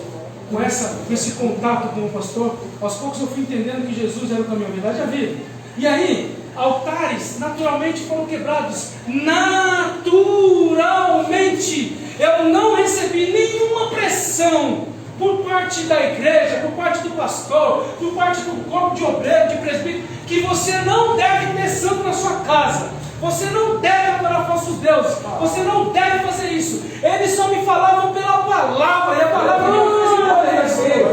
contato com o pastor, aos poucos eu fui entendendo que Jesus era o caminho, a verdade e a vida. E aí, altares naturalmente foram quebrados. Naturalmente. Eu não recebi nenhuma pressão por parte da igreja, por parte do pastor, por parte do corpo de obreiro, de presbítero, que você não deve ter santo na sua casa, você não deve adorar falsos deuses, você não deve fazer isso. Eles só me falavam pela palavra, e a palavra não me fez obedecer.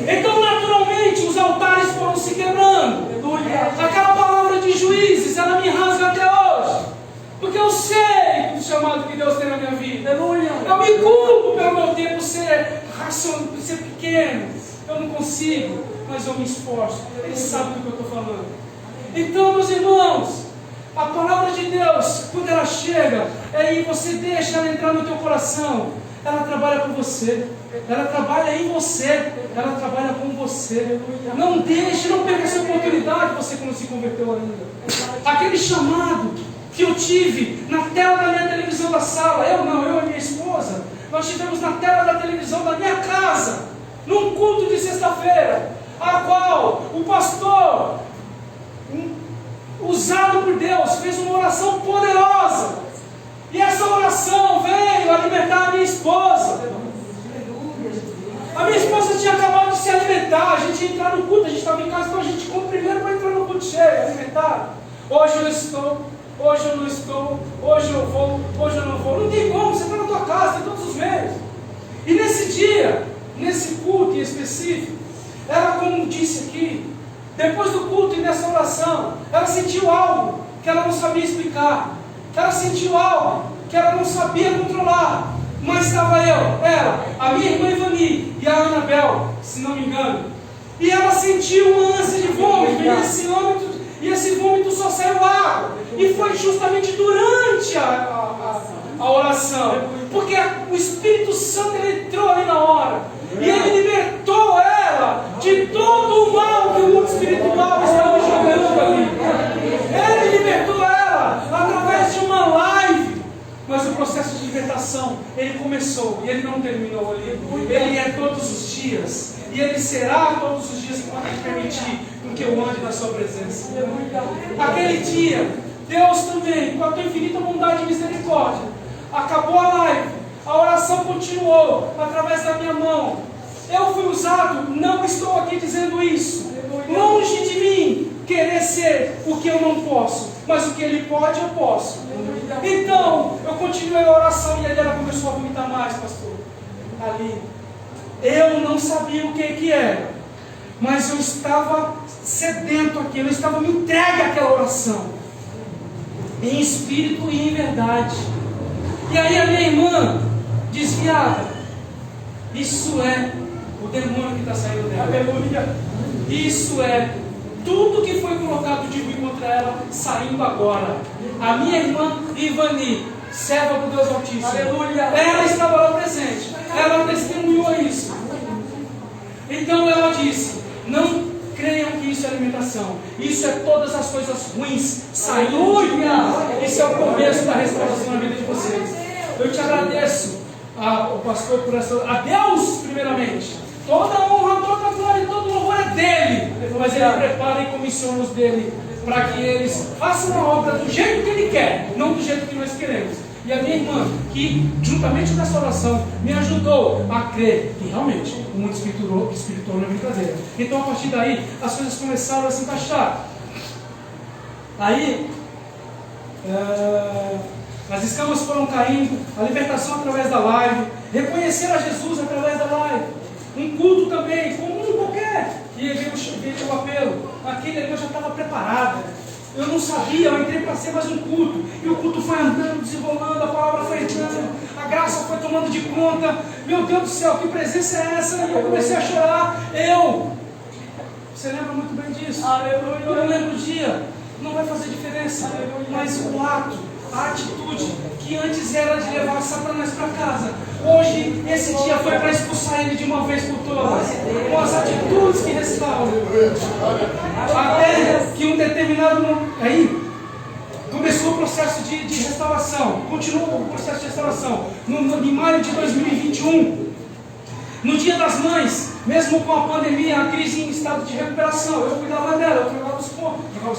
Então naturalmente os altares foram se quebrando. Aquela palavra de Juízes, ela me rasga até hoje, porque eu sei o chamado que Deus tem na minha vida. Eu me culpo pelo meu tempo ser pequeno. Eu não consigo, mas eu me esforço. Ele sabe do que eu estou falando. Então, meus irmãos, a palavra de Deus, quando ela chega, aí você deixa ela entrar no teu coração. Ela trabalha com você, ela trabalha em você, ela trabalha com você. Não deixe, não perca essa oportunidade, você que não se converteu ainda. Aquele chamado que eu tive na tela da minha televisão da sala, eu e minha esposa, nós tivemos na tela da televisão da minha casa, num culto de sexta-feira, a qual o pastor, usado por Deus, fez uma oração poderosa. E essa oração veio alimentar a minha esposa. A minha esposa tinha acabado de se alimentar. A gente ia entrar no culto, a gente estava em casa, então a gente compra primeiro para entrar no culto cheio, alimentar. Hoje eu estou, hoje eu não estou, hoje eu vou, hoje eu não vou. Não tem como, você está na tua casa, tem todos os meios. E nesse dia, nesse culto em específico, ela, como disse aqui, depois do culto e nessa oração, ela sentiu algo que ela não sabia explicar. Ela sentiu algo que ela não sabia controlar. Mas estava ela, a minha irmã Ivani e a Anabel, se não me engano. E ela sentiu uma ânsia de vômito, e esse vômito só saiu água. E foi justamente durante a oração. Porque o Espírito Santo ele entrou ali na hora. E ele libertou ela de todo o mal que o mundo espiritual estava jogando ali. Ele libertou ela através de uma live. Mas o processo de libertação, ele começou e ele não terminou ali. Ele é todos os dias. E ele será todos os dias enquanto ele permitir com que eu ande na sua presença. Aquele dia, Deus também, com a tua infinita bondade e misericórdia, acabou a live. A oração continuou através da minha mão. Eu fui usado, não estou aqui dizendo isso. Longe de mim querer ser o que eu não posso, mas o que Ele pode, eu posso. Então, eu continuei a oração e ali ela começou a vomitar mais, pastor. Ali. Eu não sabia o que era, mas eu estava sedento àquilo, eu estava me entregue àquela oração, em espírito e em verdade. E aí a minha irmã, desviada, isso é o demônio que está saindo dela. Aleluia. Isso é tudo que foi colocado de ruim contra ela, saindo agora. A minha irmã Ivani, serva do Deus Altíssimo, aleluia, ela estava lá presente, ela testemunhou isso. Então ela disse, não creiam que isso é alimentação, isso é todas as coisas ruins saindo de mim. Isso é o começo da restauração na vida de vocês. Eu te agradeço, o pastor, por essa, a Deus primeiramente. Toda a honra, toda a glória e todo o louvor é dele. Mas ele prepara e comissiona os dele para que eles façam a obra do jeito que ele quer, não do jeito que nós queremos. E a minha irmã, que juntamente com essa oração me ajudou a crer que realmente o mundo espiritual não é brincadeira. Então a partir daí as coisas começaram a se encaixar. Aí as escamas foram caindo, a libertação através da live, reconhecer a Jesus através da live, um culto também, comum qualquer. E veio o apelo, aquele ali eu já estava preparado. Eu não sabia, eu entrei para ser mais um culto. E o culto foi andando, desenrolando, a palavra foi entrando, a graça foi tomando de conta. Meu Deus do céu, que presença é essa? E eu comecei a chorar. Você lembra muito bem disso? Aleluia. Eu não lembro o dia, não vai fazer diferença. Aleluia. Mas o ato, a atitude, que antes era de levar Satanás para casa, hoje, esse dia foi para expulsar ele de uma vez por todas, com as atitudes que restauram. Até que um determinado aí começou o processo de restauração, continuou o processo de restauração. Em maio de 2021, no Dia das Mães, mesmo com a pandemia, a crise em estado de recuperação, eu cuidava dela, eu trocava os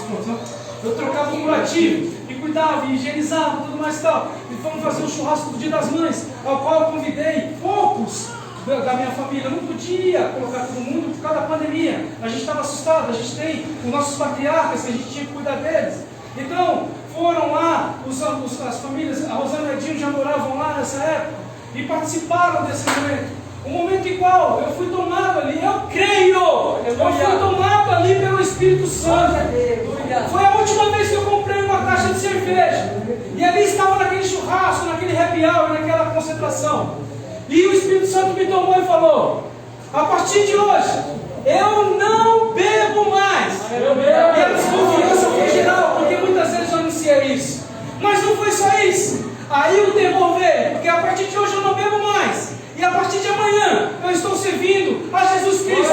pontos, não? Eu trocava o curativo e cuidava, e higienizava, tudo mais e tal. E fomos fazer um churrasco do Dia das Mães, ao qual eu convidei poucos da minha família. Eu não podia colocar todo mundo por causa da pandemia. A gente estava assustado, a gente tem os nossos patriarcas que a gente tinha que cuidar deles. Então, foram lá, as famílias, a Rosana e o Edinho já moravam lá nessa época, e participaram desse momento. Um momento igual, eu fui tomado ali, eu creio, eu fui tomado ali pelo Espírito Santo. Foi a última vez que eu comprei uma caixa de cerveja, e ali estava naquele churrasco, naquele happy hour, naquela concentração, e o Espírito Santo me tomou e falou, a partir de hoje, eu não bebo mais. E a desconfiança foi geral, porque muitas vezes eu anunciei isso, mas não foi só isso. Aí o temor veio, porque a partir de hoje eu não bebo mais. E a partir de amanhã eu estou servindo a Jesus Cristo.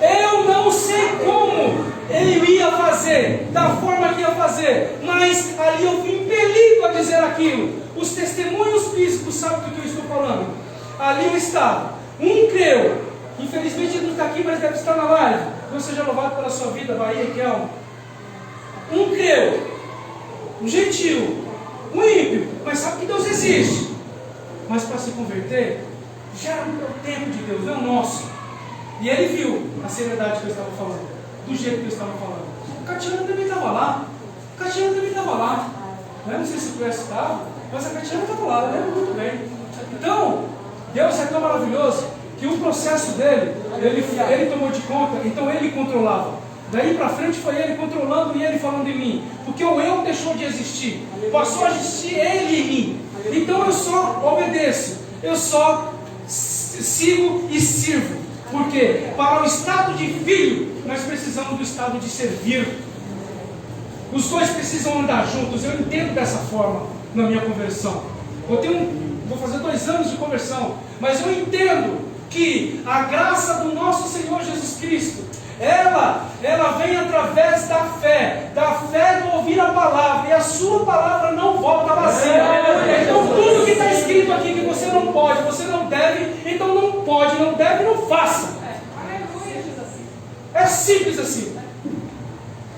Eu não sei como ele ia fazer, da forma que ia fazer, mas ali eu fui impelido a dizer aquilo. Os testemunhos físicos sabem do que eu estou falando. Ali eu estava. Um creu. Infelizmente ele não está aqui, mas deve estar na live. Deus seja louvado pela sua vida, Bahia e Kelma. Um creu. Um gentil. Um ímpio, mas sabe que Deus existe. Mas para se converter, já não é o tempo de Deus, é o nosso. E ele viu a seriedade que eu estava falando, do jeito que eu estava falando. O Catiana também estava lá. Eu não sei se o Clécio estava, mas a Catiana estava lá, eu lembro muito bem. Então, Deus é tão maravilhoso que o processo dele, ele tomou de conta, então ele controlava. Daí para frente foi ele controlando e ele falando em mim. Porque o eu deixou de existir. Passou a existir ele em mim. Então eu só obedeço. Eu só sigo e sirvo. Por quê? Para o estado de filho, nós precisamos do estado de servir. Os dois precisam andar juntos. Eu entendo dessa forma na minha conversão. Vou fazer 2 anos de conversão. Mas eu entendo que a graça do nosso Senhor Jesus Cristo, ela vem através da fé do ouvir a palavra, e a sua palavra não volta vazia. Então tudo que está escrito aqui que você não pode, você não deve, então não pode, não deve, não faça. É simples assim.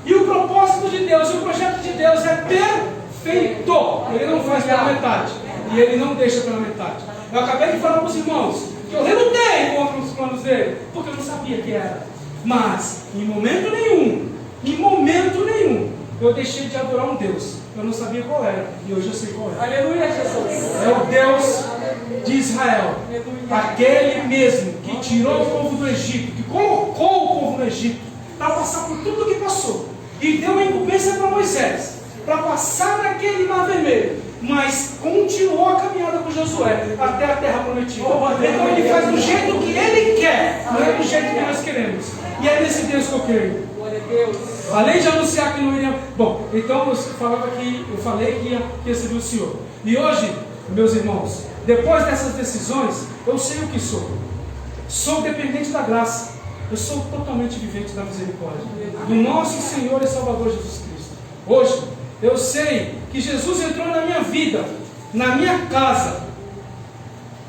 E o propósito de Deus, o projeto de Deus é perfeito. Ele não faz pela metade, e Ele não deixa pela metade. Eu acabei de falar para os irmãos que eu relutei contra os planos dele, porque eu não sabia que era. Mas, em momento nenhum, eu deixei de adorar um Deus. Eu não sabia qual era, e hoje eu sei qual é. Aleluia, Jesus. É o Deus de Israel. Aquele mesmo que tirou o povo do Egito, que colocou o povo no Egito, para passar por tudo o que passou. E deu a incumbência para Moisés, para passar naquele mar vermelho. Mas continuou a caminhada com Josué até a terra prometida. Então ele faz do jeito que ele quer, não é do jeito que nós queremos. E é nesse Deus que eu creio. Além de anunciar que não iria. Bom, então eu falei que ia servir o Senhor. E hoje, meus irmãos, depois dessas decisões, eu sei o que sou. Sou dependente da graça. Eu sou totalmente vivente da misericórdia do nosso Senhor e Salvador Jesus Cristo. Hoje, eu sei que Jesus entrou na minha vida, na minha casa,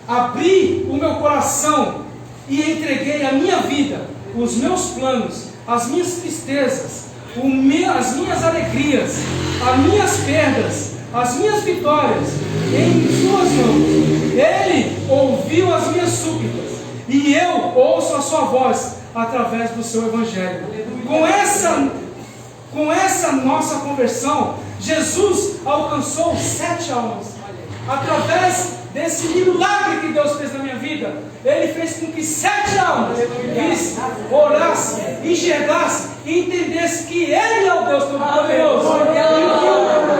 abri o meu coração e entreguei a minha vida, os meus planos, as minhas tristezas, as minhas alegrias, as minhas perdas, as minhas vitórias em suas mãos. Ele ouviu as minhas súplicas e eu ouço a sua voz através do seu Evangelho. Com essa nossa conversão, Jesus alcançou 7 almas. Através desse milagre que Deus fez na minha vida, Ele fez com que 7 almas orassem, enxergassem e entendessem que Ele é o Deus Todo-Poderoso.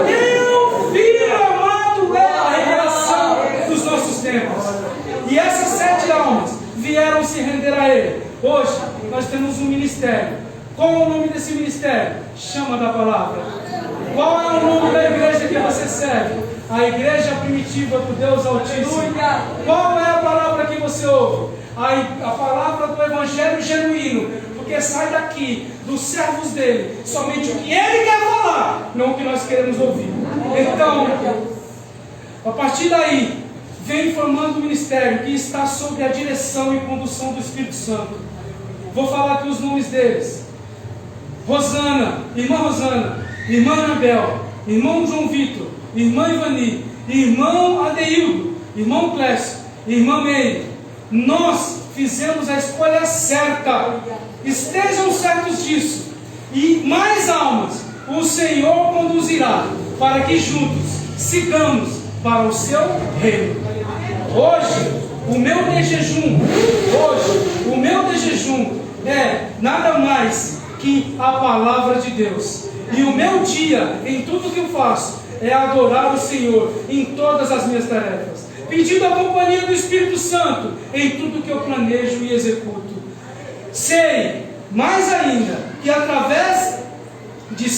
E que o Teu Filho amado é a revelação dos nossos tempos. E essas 7 almas vieram se render a Ele. Hoje nós temos um ministério. Qual é o nome desse ministério? Chama da Palavra. Qual é o nome da igreja que você serve? A igreja primitiva do Deus Altíssimo. Qual é a palavra que você ouve? A palavra do Evangelho genuíno. Porque sai daqui, dos servos dele, somente o que ele quer falar, não o que nós queremos ouvir. Então, a partir daí, vem formando um ministério que está sob a direção e condução do Espírito Santo. Vou falar aqui os nomes deles. Rosana, irmã Anabel, irmão João Vitor, irmã Ivani, irmão Adeildo, irmão Clécio, irmã Meire. Nós fizemos a escolha certa. Estejam certos disso. E mais almas o Senhor conduzirá para que juntos sigamos para o seu reino. Hoje, o meu de jejum é nada mais que a palavra de Deus. E o meu dia, em tudo que eu faço, é adorar o Senhor em todas as minhas tarefas, pedindo a companhia do Espírito Santo em tudo que eu planejo e executo. Sei, mais ainda, que através de